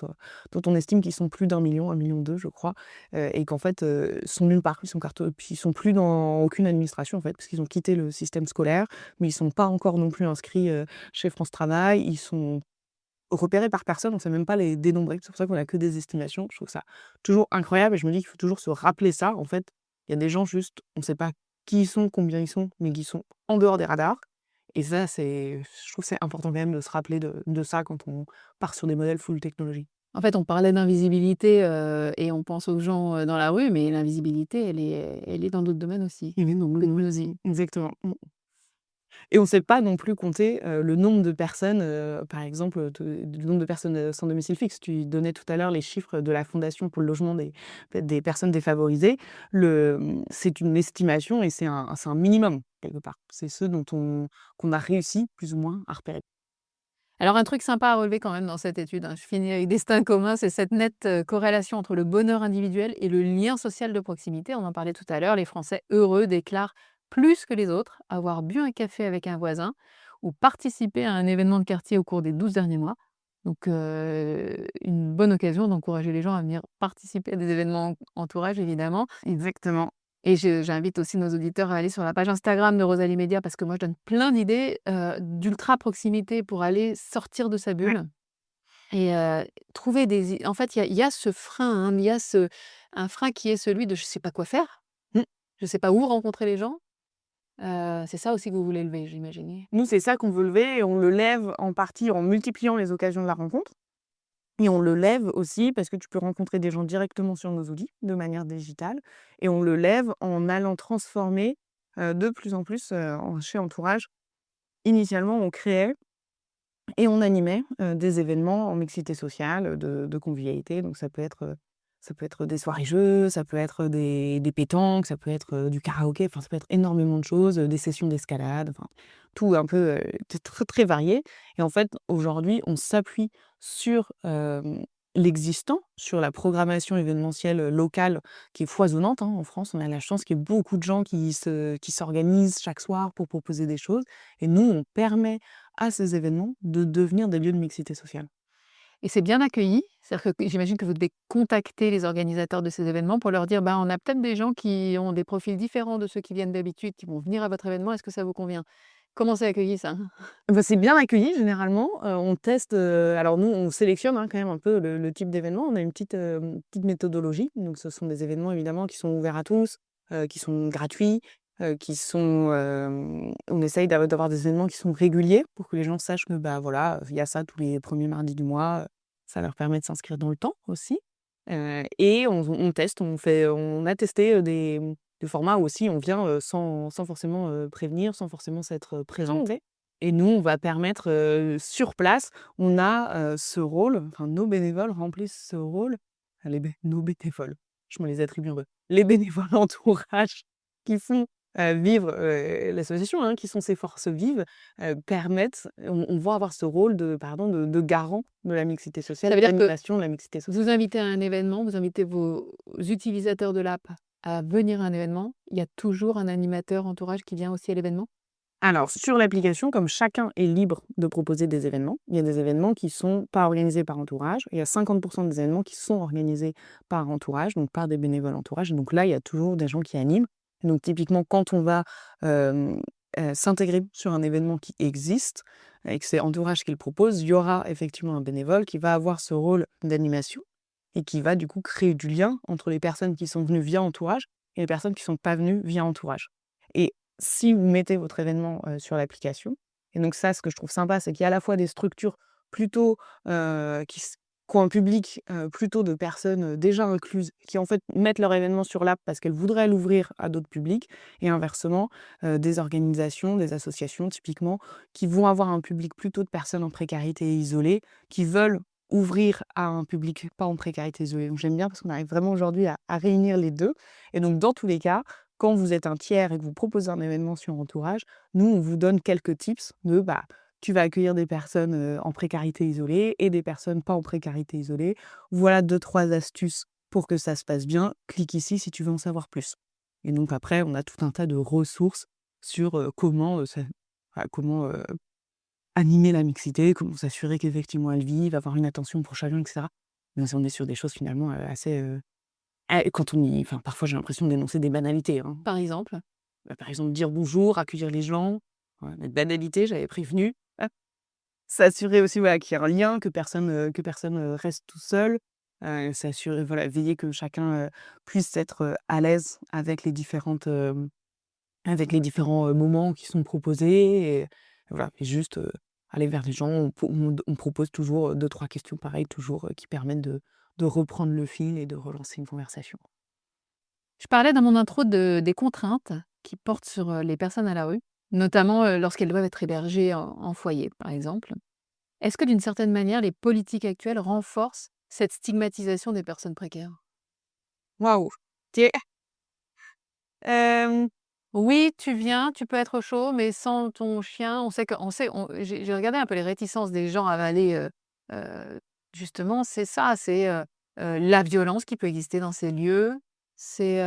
on estime qu'ils sont plus d'1 million, 1,2 million je crois, et qu'en fait, sont nulle part. Puis ils sont plus dans aucune administration en fait, parce qu'ils ont quitté le système scolaire, mais ils sont pas encore non plus inscrits, chez France Travail. Ils sont repérés par personne, on sait même pas les dénombrer. C'est pour ça qu'on a que des estimations. Je trouve ça toujours incroyable et je me dis qu'il faut toujours se rappeler ça. En fait, il y a des gens juste, on sait pas qui ils sont, combien ils sont, mais qui sont en dehors des radars et ça, je trouve que c'est important quand même de se rappeler de ça quand on part sur des modèles full technologie. En fait, on parlait d'invisibilité, et on pense aux gens, dans la rue, mais l'invisibilité, elle est dans d'autres domaines aussi. Et oui, non, Que oui, nous y exactement. Et on ne sait pas non plus compter, le nombre de personnes, par exemple, le nombre de personnes, sans domicile fixe. Tu donnais tout à l'heure les chiffres de la Fondation pour le logement des personnes défavorisées. C'est une estimation et c'est un minimum, quelque part. C'est ceux qu'on a réussi plus ou moins à repérer. Alors un truc sympa à relever quand même dans cette étude, hein, je finis avec destin commun, c'est cette nette, corrélation entre le bonheur individuel et le lien social de proximité. On en parlait tout à l'heure, les Français heureux déclarent plus que les autres avoir bu un café avec un voisin ou participé à un événement de quartier au cours des 12 derniers mois. Donc une bonne occasion d'encourager les gens à venir participer à des événements entourage évidemment. Exactement. Et j'invite aussi nos auditeurs à aller sur la page Instagram de Rosalie Média parce que moi je donne plein d'idées, d'ultra proximité pour aller sortir de sa Ouais. bulle et trouver en fait, il y a ce frein, hein, il y a un frein qui est celui de je sais pas quoi faire, Mmh. je sais pas où rencontrer les gens. C'est ça aussi que vous voulez lever, j'imagine? Nous, c'est ça qu'on veut lever et on le lève en partie en multipliant les occasions de la rencontre. Et on le lève aussi parce que tu peux rencontrer des gens directement sur nos outils, de manière digitale et on le lève en allant transformer, de plus en plus, chez Entourage. Initialement, on créait et on animait, des événements en mixité sociale, de convivialité. Donc ça peut être des soirées jeux, ça peut être des pétanques, ça peut être, du karaoké, enfin ça peut être énormément de choses, des sessions d'escalade, enfin tout un peu, très, très varié et en fait, aujourd'hui, on s'appuie sur, l'existant, sur la programmation événementielle locale qui est foisonnante, hein. En France, on a la chance qu'il y ait beaucoup de gens qui s'organisent chaque soir pour proposer des choses. Et nous, on permet à ces événements de devenir des lieux de mixité sociale. Et c'est bien accueilli? C'est-à-dire que j'imagine que vous devez contacter les organisateurs de ces événements pour leur dire: «Ben, on a peut-être des gens qui ont des profils différents de ceux qui viennent d'habitude, qui vont venir à votre événement. Est-ce que ça vous convient?» Comment c'est accueilli ça? Bah, c'est bien accueilli généralement, on teste, alors nous on sélectionne, hein, quand même un peu le type d'événement. On a une petite méthodologie, donc ce sont des événements évidemment qui sont ouverts à tous, qui sont gratuits, on essaye d'avoir des événements qui sont réguliers pour que les gens sachent que, bah, voilà, il y a ça tous les premiers mardis du mois, ça leur permet de s'inscrire dans le temps aussi, et on teste, on a testé, des formats où aussi on vient, sans forcément, prévenir, sans forcément s'être présenté. Et nous, on va permettre, sur place, on a, ce rôle, enfin nos bénévoles remplissent ce rôle, nos bénévoles, je me les attribue un peu. Les bénévoles entourage qui font, vivre, l'association, hein, qui sont ces forces vives, on va avoir ce rôle de garant de la mixité sociale, Ça veut dire que d'animation de la mixité sociale. vous invitez à un événement, vous invitez vos utilisateurs de l'app à venir à un événement, il y a toujours un animateur entourage qui vient aussi à l'événement? Alors, sur l'application, comme chacun est libre de proposer des événements, il y a des événements qui sont pas organisés par entourage. Il y a 50 des événements qui sont organisés par entourage, donc par des bénévoles entourage. Donc là, il y a toujours des gens qui animent. Donc typiquement, quand on va s'intégrer sur un événement qui existe et que c'est entourage qui le propose, il y aura effectivement un bénévole qui va avoir ce rôle d'animation et qui va du coup créer du lien entre les personnes qui sont venues via entourage et les personnes qui sont pas venues via entourage. Et si vous mettez votre événement, sur l'application, et donc ça, ce que je trouve sympa, c'est qu'il y a à la fois des structures plutôt, qui ont un public, plutôt de personnes, déjà incluses, qui en fait mettent leur événement sur l'app parce qu'elles voudraient l'ouvrir à d'autres publics, et inversement, des organisations, des associations typiquement, qui vont avoir un public plutôt de personnes en précarité et isolées, qui veulent ouvrir à un public pas en précarité isolée. Donc j'aime bien parce qu'on arrive vraiment aujourd'hui à réunir les 2. Et donc dans tous les cas, quand vous êtes un tiers et que vous proposez un événement sur entourage, nous, on vous donne quelques tips bah, tu vas accueillir des personnes, en précarité isolée et des personnes pas en précarité isolée. Voilà deux trois astuces pour que ça se passe bien. Clique ici si tu veux en savoir plus. Et donc après, on a tout un tas de ressources sur, comment, animer la mixité, comment s'assurer qu'effectivement elle vive, avoir une attention pour chacun, et cetera. Mais on est sur des choses finalement, assez, quand parfois j'ai l'impression d'énoncer des banalités, hein. Par exemple? Bah, par exemple, dire bonjour, accueillir les gens, voilà, des banalités, j'avais prévenu. Hop. S'assurer aussi, voilà, qu'il y ait un lien, que personne, reste tout seul. S'assurer, voilà, veiller que chacun, puisse être, à l'aise avec les différents, moments qui sont proposés, et voilà, et juste, aller vers les gens. On propose toujours, 2-3 questions pareilles, toujours, qui permettent de reprendre le fil et de relancer une conversation. Je parlais dans mon intro des contraintes qui portent sur, les personnes à la rue, notamment, lorsqu'elles doivent être hébergées en foyer, par exemple. Est-ce que d'une certaine manière, les politiques actuelles renforcent cette stigmatisation des personnes précaires? Waouh! Tu Hem, Oui, tu viens, tu peux être au chaud, mais sans ton chien, on sait, j'ai regardé un peu les réticences des gens à avaler, justement, c'est ça, c'est, la violence qui peut exister dans ces lieux, c'est,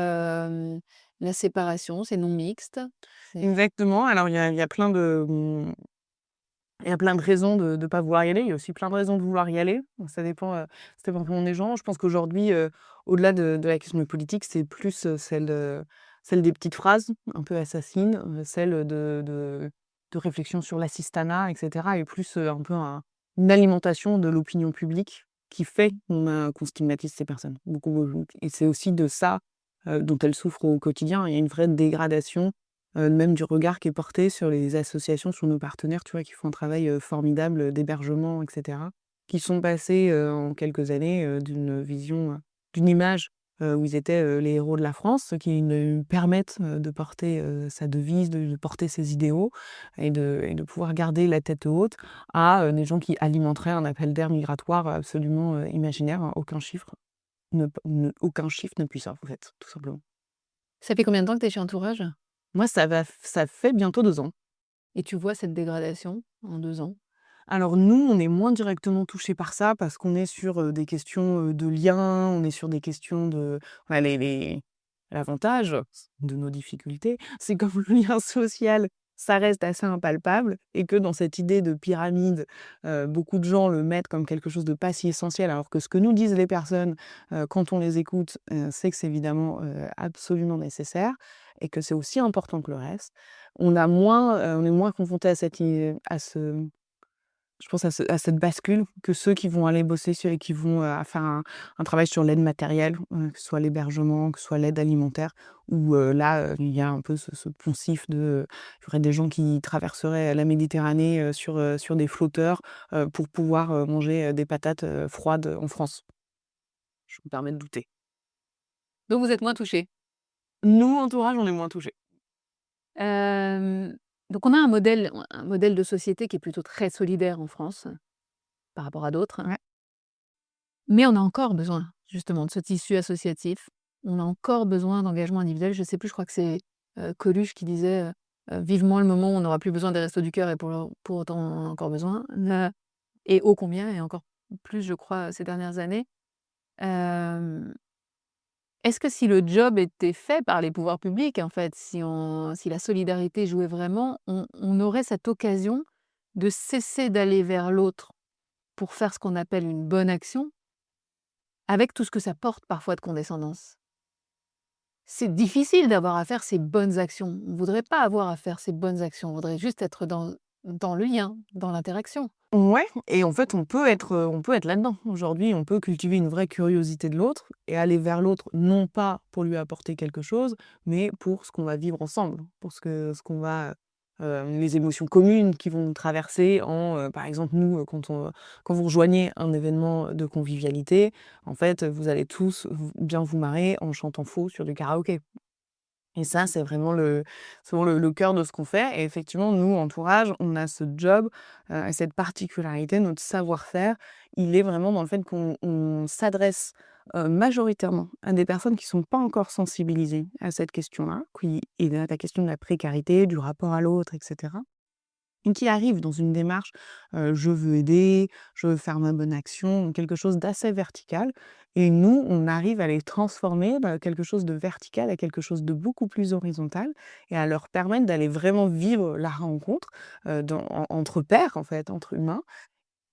la séparation, c'est non mixte, c'est exactement. Alors il y a plein de raisons de pas vouloir y aller. Il y a aussi plein de raisons de vouloir y aller. Donc ça dépend vraiment des gens. Je pense qu'aujourd'hui, au-delà de la question politique, c'est plus, celle des petites phrases un peu assassines, celle de réflexion sur l'assistanat, et cetera, et plus, un peu une alimentation de l'opinion publique qui fait qu'on stigmatise ces personnes. Beaucoup, et c'est aussi de ça, dont elles souffrent au quotidien. Il y a une vraie dégradation, même du regard qui est porté sur les associations, sur nos partenaires, tu vois? Qui font un travail, formidable, d'hébergement, et cetera. Qui sont passés, en quelques années, d'une image, où ils étaient, les héros de la France, qui ne permettent, de porter, sa devise, de porter ses idéaux, et de pouvoir garder la tête haute, à, des gens qui alimenteraient un appel d'air migratoire absolument, imaginaire, hein. Aucun chiffre ne puisse ça, en fait, tout simplement. ça fait combien de temps que tu es chez Entourage? Moi, ça fait bientôt 2 ans. Et tu vois cette dégradation en 2 ans? Alors nous, on est moins directement touchés par ça parce qu'on est sur, des questions, de liens, on est sur des questions de voilà l'avantage de nos difficultés, c'est comme le lien social, ça reste assez impalpable et que dans cette idée de pyramide, beaucoup de gens le mettent comme quelque chose de pas si essentiel alors que ce que nous disent les personnes, quand on les écoute, c'est que c'est évidemment, absolument nécessaire et que c'est aussi important que le reste. On est moins confrontés à cette i à ce je pense à cette bascule que ceux qui vont aller bosser sur et qui vont, faire un travail sur l'aide matérielle, que ce soit l'hébergement, que ce soit l'aide alimentaire où, là, il y a un peu ce poncif de, il y aurait des gens qui traverseraient la Méditerranée, sur des flotteurs, pour pouvoir, manger, des patates, froides en France. Je me permets de douter. Donc vous êtes moins touchés. Nous, entourage, on est moins touchés. Hem, donc on a un modèle de société qui est plutôt très solidaire en France, par rapport à d'autres, Ouais. mais on a encore besoin justement de ce tissu associatif. On a encore besoin d'engagement individuel. Je sais plus, je crois que c'est, Coluche qui disait, «Vivement le moment où on n'aura plus besoin des Restos du Cœur et pour autant on en a encore besoin». Et ô combien et encore plus je crois ces dernières années. Hem Est-ce que si le job était fait par les pouvoirs publics, en fait, si la solidarité jouait vraiment, on aurait cette occasion de cesser d'aller vers l'autre pour faire ce qu'on appelle une bonne action, avec tout ce que ça porte parfois de condescendance? C'est difficile d'avoir à faire ces bonnes actions. On ne voudrait pas avoir à faire ces bonnes actions, on voudrait juste être dans le lien, dans l'interaction. Ouais et en fait, on peut être là-dedans. Aujourd'hui, on peut cultiver une vraie curiosité de l'autre et aller vers l'autre, non pas pour lui apporter quelque chose, mais pour ce qu'on va vivre ensemble, pour ce qu'on va, les émotions communes qui vont nous traverser par exemple, nous, quand vous rejoignez un événement de convivialité, en fait, vous allez tous bien vous marrer en chantant faux sur du karaoké. Et ça, c'est vraiment le cœur de ce qu'on fait et effectivement, nous, entourage, on a ce job, et cette particularité, notre savoir-faire, il est vraiment dans le fait qu'on s'adresse, majoritairement à des personnes qui sont pas encore sensibilisées à cette question-là, qui est la question de la précarité, du rapport à l'autre et cetera. Et qui arrive dans une démarche, je veux aider, je veux faire ma bonne action, quelque chose d'assez vertical et nous, on arrive à les transformer de quelque chose de vertical à quelque chose de beaucoup plus horizontal et à leur permettre d'aller vraiment vivre la rencontre, entre pairs, en fait, entre humains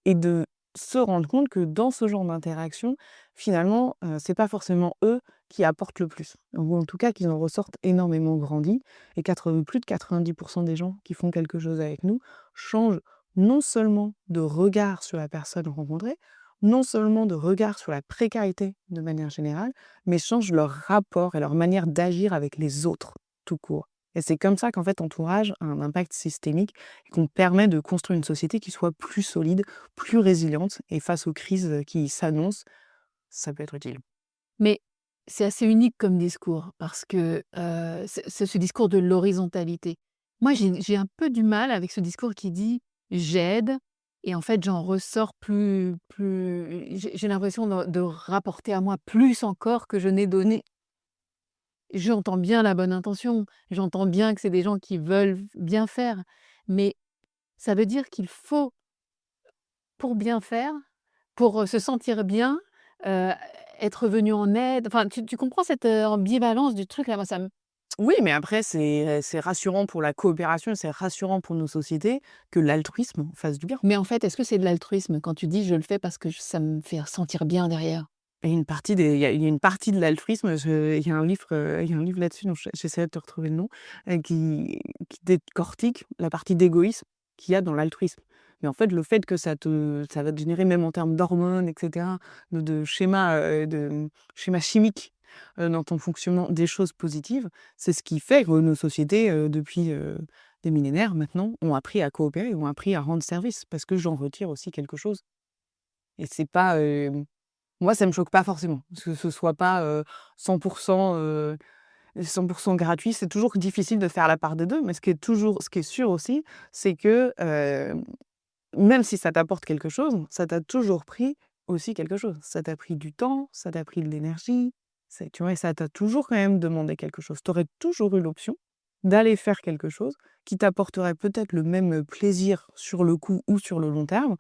et de se rendre compte que dans ce genre d'interaction, finalement, c'est pas forcément eux qui apportent le plus. Ou en tout cas qu'ils en ressortent énormément grandis et plus de 90 des gens qui font quelque chose avec nous changent non seulement de regard sur la personne rencontrée, non seulement de regard sur la précarité de manière générale, mais changent leur rapport et leur manière d'agir avec les autres, tout court. Et c'est comme ça qu'en fait Entourage a un impact systémique et qu'on permet de construire une société qui soit plus solide, plus résiliente et face aux crises, qui s'annoncent, ça peut être utile. Mais c'est assez unique comme discours parce que, c'est ce discours de l'horizontalité. Moi, j'ai un peu du mal avec ce discours qui dit: «J'aide» et en fait, j'en ressors plus j'ai l'impression de rapporter à moi plus encore que je n'ai donné. J'entends bien la bonne intention, j'entends bien que c'est des gens qui veulent bien faire, mais ça veut dire qu'il faut, pour bien faire, pour, se sentir bien, heu, être venu en aide, enfin, tu comprends cette, ambivalence du truc là? Moi ça me Oui, mais après c'est rassurant pour la coopération et c'est rassurant pour nos sociétés que l'altruisme fasse du bien. mais en fait, est-ce que c'est de l'altruisme quand tu dis: «Je le fais parce que ça me fait sentir bien derrière»? Et il y a une partie de l'altruisme, il y a un livre là-dessus dont j'essaierai de te retrouver le nom, qui décortique la partie d'égoïsme qu'il y a dans l'altruisme. Mais en fait, le fait que ça va te générer même en termes d'hormones et cetera, de schémas chimiques, dans ton fonctionnement, des choses positives, c'est ce qui fait que nos sociétés, depuis, des millénaires maintenant, ont appris à coopérer, ont appris à rendre service parce que j'en retire aussi quelque chose et c'est pas, moi, ça me choque pas forcément, que ce soit pas, 100 100 gratuit. C'est toujours difficile de faire la part des 2, mais ce qui est sûr aussi, c'est que, même si ça t'apporte quelque chose, ça t'a toujours pris aussi quelque chose. Ça t'a pris du temps, ça t'a pris de l'énergie, tu vois? Et ça t'a toujours quand même demandé quelque chose. Tu aurais toujours eu l'option d'aller faire quelque chose qui t'apporterait peut-être le même plaisir sur le coup ou sur le long terme,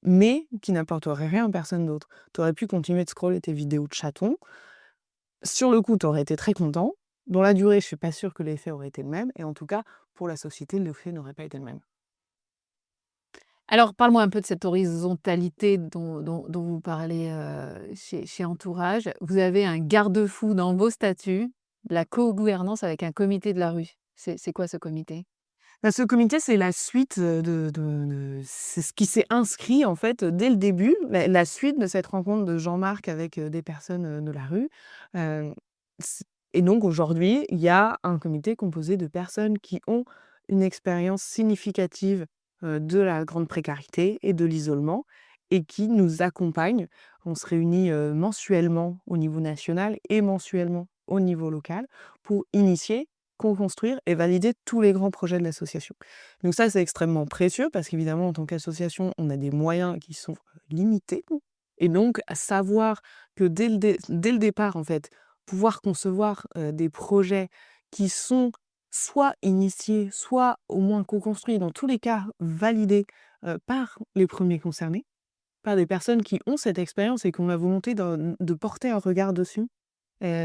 mais qui n'apporterait rien à personne d'autre. Tu aurais pu continuer de scroller tes vidéos de chatons. Sur le coup, tu aurais été très content. Dans la durée, je suis pas sûre que l'effet aurait été le même. Et en tout cas, pour la société, l'effet n'aurait pas été le même. Alors, parle-moi un peu de cette horizontalité dont vous parlez, chez Entourage. Vous avez un garde-fou dans vos statuts, la co-gouvernance avec un comité de la rue. C'est quoi ce comité? Bah, ce comité, c'est la suite c'est ce qui s'est inscrit, en fait, dès le début, la suite de cette rencontre de Jean-Marc avec des personnes de la rue. Euh, c- et donc, aujourd'hui, il y a un comité composé de personnes qui ont une expérience significative de la grande précarité et de l'isolement et qui nous accompagnent. On se réunit mensuellement au niveau national et mensuellement au niveau local pour initier co-construire et valider tous les grands projets de l'association. Donc ça, c'est extrêmement précieux parce qu'évidemment, en tant qu'association, on a des moyens qui sont limités. Et donc, à savoir que dès le départ, en fait, pouvoir concevoir des projets qui sont soit initiés, soit au moins co-construits, dans tous les cas validés par les premiers concernés, par des personnes qui ont cette expérience et qui ont la volonté de porter un regard dessus.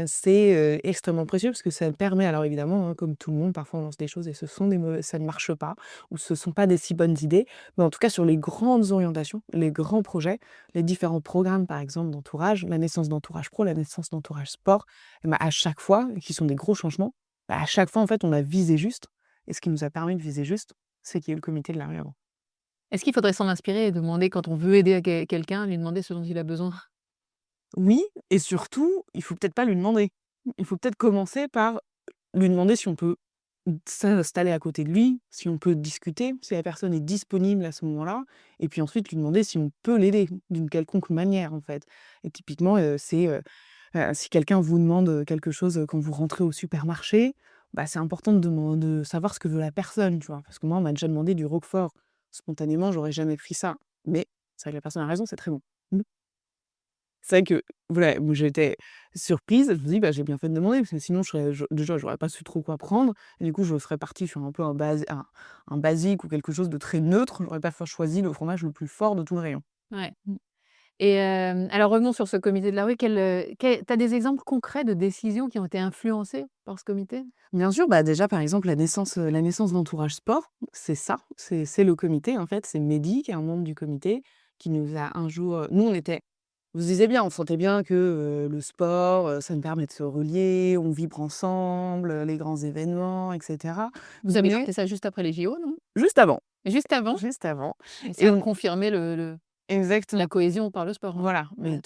C'est extrêmement précieux parce que ça permet alors évidemment, hein, comme tout le monde, parfois on lance des choses et ce sont des mauvais ça ne marche pas ou ce sont pas des si bonnes idées. Mais en tout cas sur les grandes orientations, les grands projets, les différents programmes par exemple d'Entourage, la naissance d'Entourage Pro, la naissance d'Entourage Sport, et bah, à chaque fois, qui sont des gros changements, bah, à chaque fois en fait on a visé juste et ce qui nous a permis de viser juste, c'est qu'il y a eu le comité de la rue avant. Est-ce qu'il faudrait s'en inspirer et demander quand on veut aider à quelqu'un, lui demander ce dont il a besoin? Oui et surtout, il faut peut-être pas lui demander. Il faut peut-être commencer par lui demander si on peut s'installer à côté de lui, si on peut discuter, si la personne est disponible à ce moment-là et puis ensuite lui demander si on peut l'aider d'une quelconque manière, en fait. Et typiquement, si quelqu'un vous demande, quelque chose, quand vous rentrez au supermarché, bah, c'est important de savoir ce que veut la personne, tu vois? Parce que moi, on m'a déjà demandé du roquefort. Spontanément, j'aurais jamais pris ça. Mais c'est vrai que la personne a raison, c'est très bon. Mmh. C'est vrai que, voilà, moi j'étais surprise, je me dis: «Bah, j'ai bien fait de demander» parce que sinon déjà j'aurais pas su trop quoi prendre et du coup je serais partie sur un peu un basique ou quelque chose de très neutre. J'aurais pas choisi le fromage le plus fort de tout le rayon. Ouais. Et alors revenons sur ce comité de la rue. Tu as des exemples concrets de décisions qui ont été influencées par ce comité? Bien sûr, bah, déjà par exemple la naissance d'Entourage Sport, c'est ça, c'est le comité en fait, c'est Mehdi qui est un membre du comité qui nous a un jour, nous on se disait bien, on sentait bien que, le sport, ça nous permet de se relier, on vibre ensemble, les grands événements et cetera. Vous avez Mais lancé ça juste après les JO, non? juste avant, Juste avant? juste avant Et ça et a on confirmé le la exactement, cohésion par le sport, hein? voilà, mais Ouais.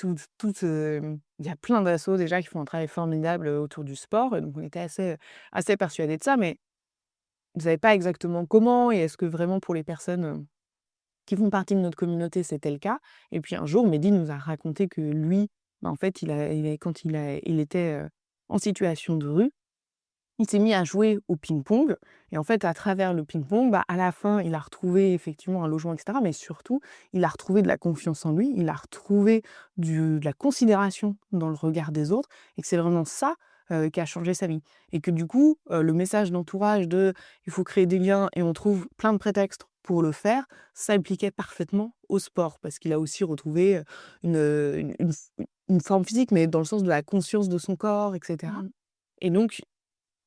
il y a plein d'assauts déjà qui font un travail formidable, autour du sport et donc on était assez persuadés de ça, mais on ne savait pas exactement comment et est-ce que vraiment pour les personnes, qui font partie de notre communauté, c'était le cas. Et puis un jour, Mehdi nous a raconté que lui, bah, en fait, quand il était en situation de rue, il s'est mis à jouer au ping-pong. Et en fait, à travers le ping-pong, bah, à la fin, il a retrouvé effectivement un logement, etc. Mais surtout, il a retrouvé de la confiance en lui, il a retrouvé de la considération dans le regard des autres. Et que c'est vraiment ça qui a changé sa vie. Et que du coup, le message d'entourage de il faut créer des liens et on trouve plein de prétextes pour le faire, ça appliquait parfaitement au sport. Parce qu'il a aussi retrouvé une forme physique, mais dans le sens de la conscience de son corps, etc. Mmh. Et donc,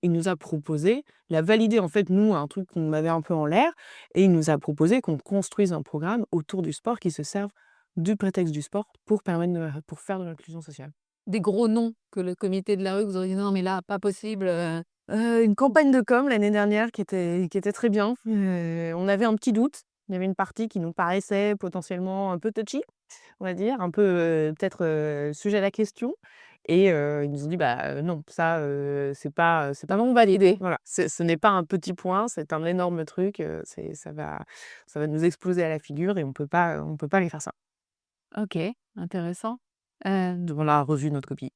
il nous a proposé, il a validé en fait, nous, un truc qu'on avait un peu en l'air et il nous a proposé qu'on construise un programme autour du sport qui se serve du prétexte du sport pour faire de l'inclusion sociale. Des gros noms que le comité de la rue vous aurait dit: «Non mais là, pas possible», Une campagne de com l'année dernière qui était très bien. On avait un petit doute. Il y avait une partie qui nous paraissait potentiellement un peu touchy, on va dire, un peu, peut-être, sujet à la question et ils nous ont dit: «Bah, non, ça, c'est pas non validé. voilà, ce n'est pas un petit point, c'est un énorme truc, ça va nous exploser à la figure et on peut pas aller faire ça». OK, intéressant. Heu, Donc on a revu notre copie.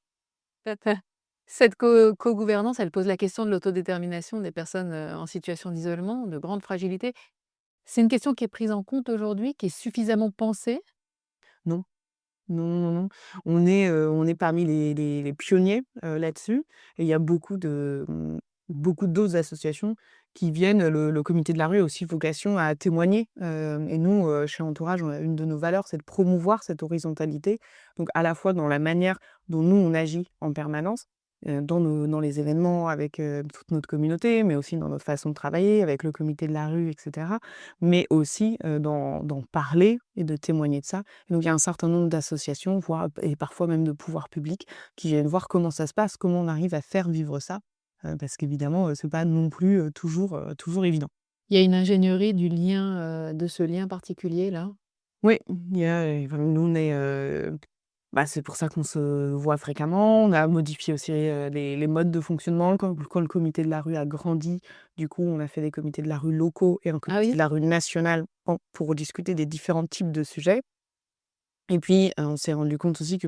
cette co-gouvernance, elle pose la question de l'autodétermination des personnes, en situation d'isolement, de grande fragilité. C'est une question qui est prise en compte aujourd'hui, qui est suffisamment pensée? Non, non, non, non. On est parmi les pionniers, là-dessus et il y a beaucoup de, beaucoup d'autres associations qui viennent. Le comité de la rue a aussi vocation à témoigner. Et nous, chez Entourage, une de nos valeurs, c'est de promouvoir cette horizontalité. Donc à la fois dans la manière dont nous, on agit en permanence, dans les événements avec toute notre communauté, mais aussi dans notre façon de travailler avec le comité de la rue, etc. Mais aussi d'en parler et de témoigner de ça. Et donc il y a un certain nombre d'associations, voire, et parfois même de pouvoirs publics, qui viennent voir comment ça se passe, comment on arrive à faire vivre ça. Parce qu'évidemment, c'est pas non plus toujours évident. Il y a une ingénierie du lien, de ce lien particulier là? Oui, il y a, nous on est, c'est pour ça qu'on se voit fréquemment. On a modifié aussi, les modes de fonctionnement quand le comité de la rue a grandi. Du coup, on a fait des comités de la rue locaux et un Ah comité oui? de la rue national pour discuter des différents types de sujets. Et puis, on s'est rendu compte aussi que,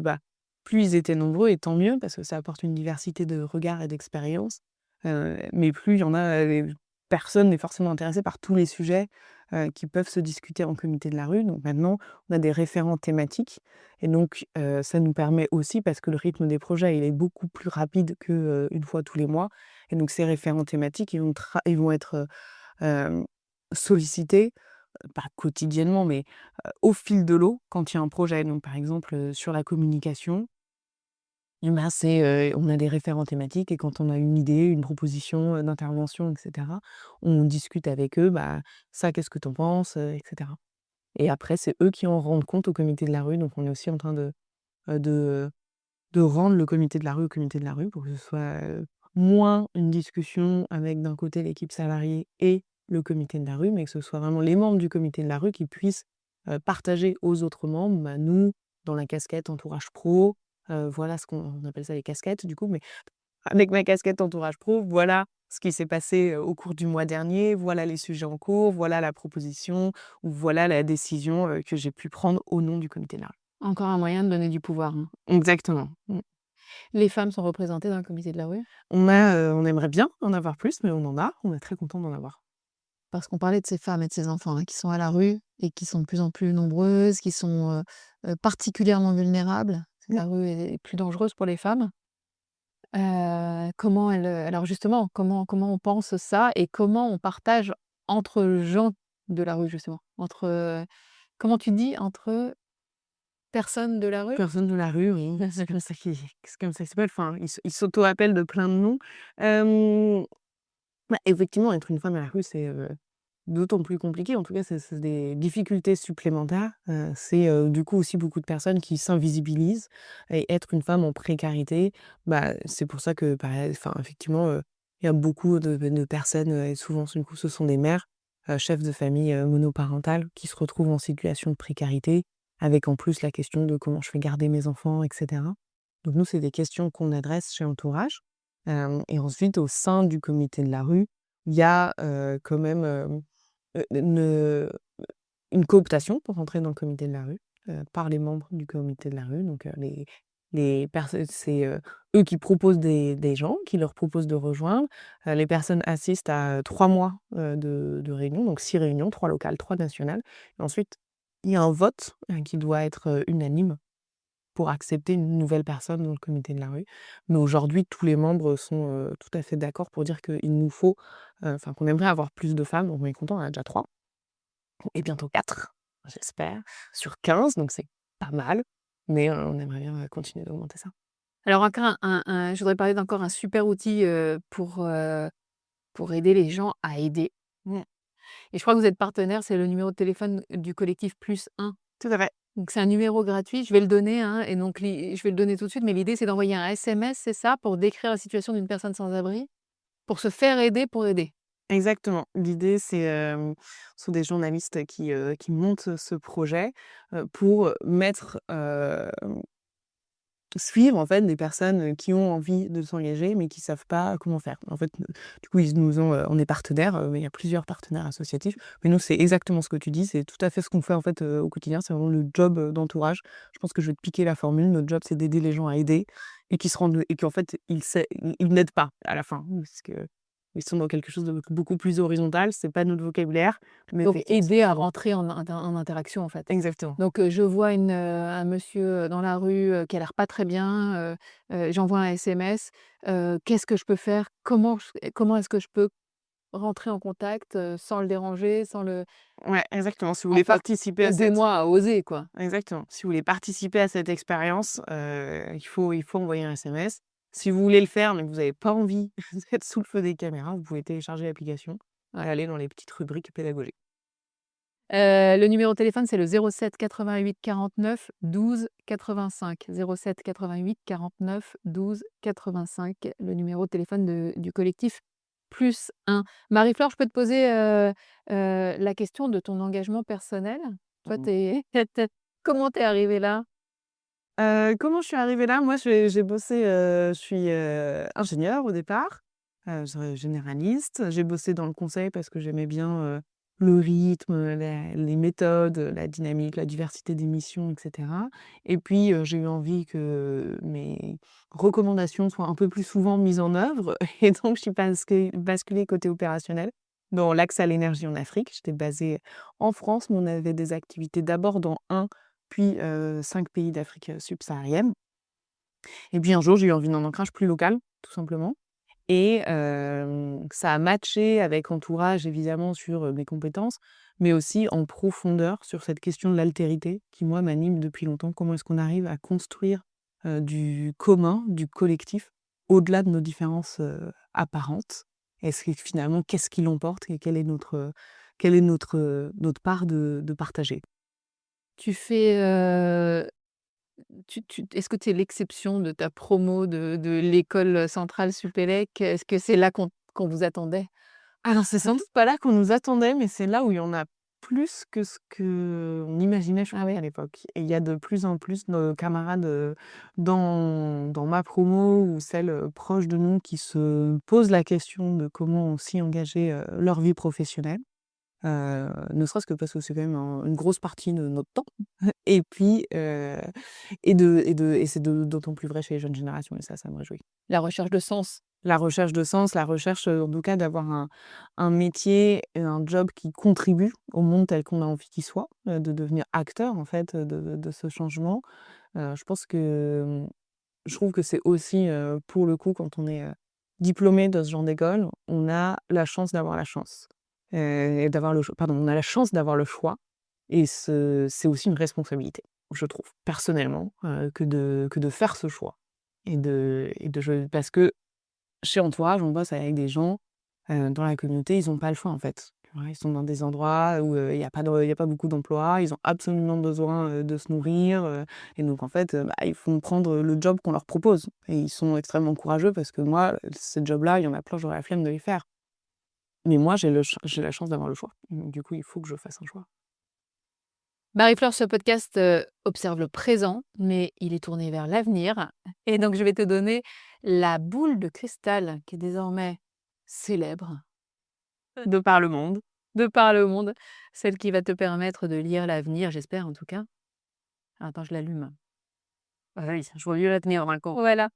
plus ils étaient nombreux et tant mieux parce que ça apporte une diversité de regards et d'expériences, mais plus il y en a, personne n'est forcément intéressé par tous les sujets, qui peuvent se discuter en comité de la rue. Donc maintenant, on a des référents thématiques et donc ça nous permet aussi parce que le rythme des projets, il est beaucoup plus rapide que, 1 fois tous les mois et donc ces référents thématiques, ils vont être, sollicités, pas quotidiennement, mais au fil de l'eau quand il y a un projet. Donc par exemple, sur la communication, on a des référents thématiques et quand on a une idée, une proposition, d'intervention et cetera, on discute avec eux, «Ça, qu'est-ce que tu en penses?» Et cetera. Et après, c'est eux qui en rendent compte au comité de la rue. Donc on est aussi en train de rendre le comité de la rue au comité de la rue pour que ce soit, moins une discussion avec d'un côté l'équipe salariée et le comité de la rue, mais que ce soit vraiment les membres du comité de la rue qui puissent, partager aux autres membres: «Nous, dans la casquette entourage pro, voilà ce qu'on» on appelle ça les casquettes du coup, mais avec ma casquette entourage pro, voilà ce qui s'est passé, au cours du mois dernier, voilà les sujets en cours, voilà la proposition ou voilà la décision, que j'ai pu prendre au nom du comité de la rue. Encore un moyen de donner du pouvoir, hein. Exactement. Les femmes sont représentées dans le comité de la rue? On aimerait bien en avoir plus, mais on en a. On est très content d'en avoir. Parce qu'on parlait de ces femmes et de ces enfants, hein, qui sont à la rue et qui sont de plus en plus nombreuses, qui sont, particulièrement vulnérables. Mmh. La rue est plus dangereuse pour les femmes. Comment elles, alors justement, comment on pense ça et comment on partage entre gens de la rue justement? Entre, comment tu dis? Entre personnes de la rue? Personne de la rue, oui, c'est comme ça qu'ils s'appellent. Enfin, ils s'auto-appellent de plein de noms. Hem, Effectivement, être une femme à la rue, c'est, d'autant plus compliqué. En tout cas, c'est des difficultés supplémentaires. C'est, du coup, aussi beaucoup de personnes qui s'invisibilisent et être une femme en précarité, c'est pour ça que, effectivement, il y a beaucoup de personnes, et souvent, du coup, ce sont des mères, chefs de famille, monoparentales qui se retrouvent en situation de précarité, avec en plus la question de: «Comment je fais garder mes enfants?» et cetera. Donc nous, c'est des questions qu'on adresse chez Entourage. Et ensuite, au sein du comité de la rue, il y a, quand même, Heu, ne une cooptation pour rentrer dans le comité de la rue, par les membres du comité de la rue. Donc, les personnes c'est, eux qui proposent des gens, qui leur proposent de rejoindre. Les personnes assistent à, 3 mois, de réunions, donc 6 réunions, 3 locales, 3 nationales. Et ensuite, il y a un vote, qui doit être, unanime pour accepter une nouvelle personne dans le comité de la rue. Mais aujourd'hui, tous les membres sont, tout à fait d'accord pour dire qu'il nous faut, qu'on aimerait avoir plus de femmes. Donc on est content, on en a déjà 3 et bientôt 4, j'espère, sur 15, donc c'est pas mal. Mais, on aimerait bien, continuer d'augmenter ça. Alors encore je voudrais parler d'encore un super outil, pour aider les gens à aider Mmh, et je crois que vous êtes partenaire, c'est le numéro de téléphone du collectif +1. tout à fait. Donc c'est un numéro gratuit, je vais le donner, hein, et donc je vais le donner tout de suite, mais l'idée c'est d'envoyer un SMS, c'est ça? Pour décrire la situation d'une personne sans abri? Pour se faire aider pour aider? Exactement. L'idée, c'est, ce sont des journalistes qui montent ce projet, pour mettre, suivre en fait des personnes, qui ont envie de s'engager, mais qui savent pas comment faire. En fait, du coup, ils nous ont, on est partenaires, mais il y a plusieurs partenaires associatifs. Mais nous, c'est exactement ce que tu dis, c'est tout à fait ce qu'on fait en fait, au quotidien. C'est vraiment le job, d'Entourage. Je pense que je vais te piquer la formule. Notre job, c'est d'aider les gens à aider et qui se rendent et qu'en fait, ils n'aident pas à la fin, parce qu'ils sont dans quelque chose de beaucoup plus horizontal. C'est pas notre vocabulaire, mais Donc effectivement, c'est aider à souvent rentrer en interaction, en fait. exactement. Donc je vois un monsieur, dans la rue, qui a l'air pas très bien, j'envoie un SMS, «Qu'est-ce que je peux faire? comment est-ce que je peux rentrer en contact, sans le déranger, sans le Ouais, exactement. Si vous voulez enfin, participer à cette aidez-moi à oser, quoi. exactement. Si vous voulez participer à cette expérience, il faut envoyer un SMS. Si vous voulez le faire, mais que vous avez pas envie d'être sous le feu des caméras, vous pouvez télécharger l'application et Ouais. aller dans les petites rubriques pédagogiques. Le numéro de téléphone, c'est le 07 88 49 12 85. 07 88 49 12 85, le numéro de téléphone du collectif +1. Marie-Flore, je peux te poser, la question de ton engagement personnel? Toi, Mmh. comment t'es arrivée là? Comment je suis arrivée là? Moi, j'ai bossé, je suis, ingénieure au départ, généraliste. J'ai bossé dans le conseil parce que j'aimais bien, le rythme, les méthodes, la dynamique, la diversité des missions et cetera et puis, j'ai eu envie que mes recommandations soient un peu plus souvent mises en œuvre et donc je suis basculée côté opérationnel dans l'accès à l'énergie en Afrique. J'étais basée en France, mais on avait des activités d'abord dans un puis 5 pays d'Afrique, subsaharienne et puis un jour, j'ai eu envie d'un ancrage plus local, tout simplement et ça a matché avec Entourage évidemment sur, mes compétences, mais aussi en profondeur sur cette question de l'altérité qui, moi, m'anime depuis longtemps. Comment est-ce qu'on arrive à construire, du commun, du collectif, au-delà de nos différences, apparentes? Est-ce que finalement, qu'est-ce qui l'emporte et quelle est notre part de partager? Tu fais, tu est-ce que tu es l'exception de ta promo de l'école centrale Supélec? Est-ce que c'est là qu'on vous attendait? Alors c'est sans doute pas là qu'on nous attendait, mais c'est là où il y en a plus que ce qu'on imaginait, je Ah oui. à l'époque et il y a de plus en plus de camarades, dans ma promo ou celles, proches de nous qui se posent la question de comment aussi engager, leur vie professionnelle. Ne serait-ce que parce que c'est quand même une grosse partie de notre temps et puis, et c'est d'autant plus vrai chez les jeunes générations et ça me réjouit. La recherche de sens. La recherche de sens, la recherche, en tout cas d'avoir un métier et un job qui contribue au monde tel qu'on a envie qu'il soit, de devenir acteur en fait, de ce changement. Je pense que, je trouve que c'est aussi, pour le coup quand on est, diplômé de ce genre d'école, on a la chance d'avoir la chance, et d'avoir le pardon, on a la chance d'avoir le choix et c'est aussi une responsabilité, je trouve, personnellement, que de faire ce choix et de parce que chez Entourage, on bosse avec des gens, dans la communauté, ils ont pas le choix, en fait. Tu vois? Ils sont dans des endroits où, il y a pas beaucoup d'emplois, ils ont absolument besoin, de se nourrir, et donc en fait, bah, ils font prendre le job qu'on leur propose et ils sont extrêmement courageux parce que moi, ces jobs-là, il y en a plein, j'aurais la flemme de les faire. Mais moi, j'ai la chance d'avoir le choix. Donc du coup, il faut que je fasse un choix. Marie-Flore, ce podcast, observe le présent, mais il est tourné vers l'avenir et donc je vais te donner la boule de cristal qui est désormais célèbre De par le monde. de par le monde, celle qui va te permettre de lire l'avenir, j'espère en tout cas. Attends, je l'allume. Ah oui, je vois mieux l'avenir d'un coup. Voilà,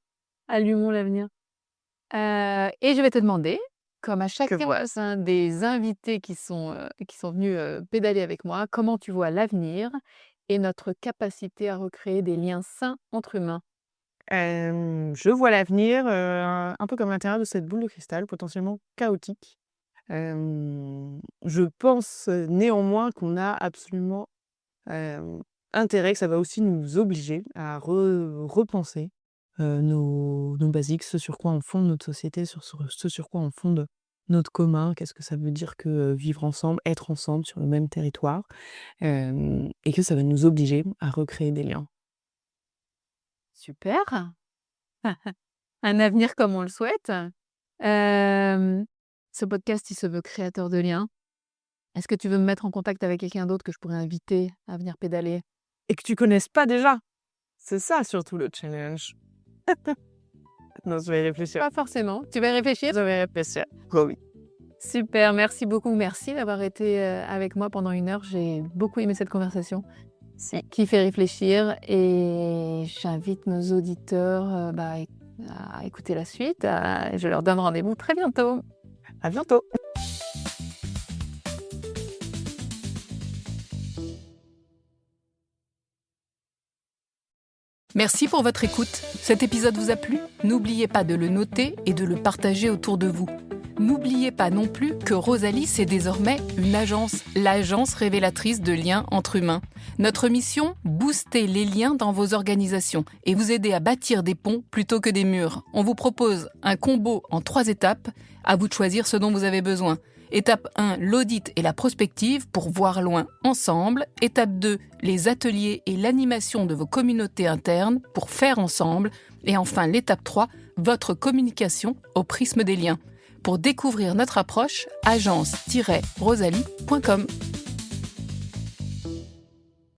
allumons l'avenir. Et je vais te demander, comme à Que vois chacun des invités qui sont venus, pédaler avec moi, comment tu vois l'avenir et notre capacité à recréer des liens sains entre humains? Je vois l'avenir, un peu comme l'intérieur de cette boule de cristal, potentiellement chaotique. Je pense, néanmoins qu'on a absolument, intérêt, que ça va aussi nous obliger à repenser, nos basiques, ce sur quoi on fonde notre société, sur ce sur quoi on fonde notre commun. Qu'est-ce que ça veut dire que, vivre ensemble, être ensemble sur le même territoire? Et que ça va nous obliger à recréer des liens. Super! Un avenir comme on le souhaite. Hem, Ce podcast, il se veut créateur de liens. Est-ce que tu veux me mettre en contact avec quelqu'un d'autre que je pourrais inviter à venir pédaler? Et que tu connaisses pas déjà! C'est ça surtout le challenge. Non, je vais y réfléchir. Pas forcément. Tu vas y réfléchir? Je vais y réfléchir. Oh oui. Super, merci beaucoup. Merci d'avoir été, avec moi pendant 1 heure. J'ai beaucoup aimé cette conversation qui fait réfléchir et j'invite nos auditeurs, à écouter la suite. Je leur donne rendez-vous très bientôt. À bientôt! Merci pour votre écoute. Cet épisode vous a plu ? N'oubliez pas de le noter et de le partager autour de vous. N'oubliez pas non plus que Rosalie, c'est désormais une agence, l'agence révélatrice de liens entre humains. Notre mission, booster les liens dans vos organisations et vous aider à bâtir des ponts plutôt que des murs. On vous propose un combo en 3 étapes, à vous de choisir ce dont vous avez besoin. Étape 1, l'audit et la prospective pour voir loin ensemble. Étape 2, les ateliers et l'animation de vos communautés internes pour faire ensemble. Et enfin, l'étape 3, votre communication au prisme des liens. Pour découvrir notre approche, agence-rosalie.com.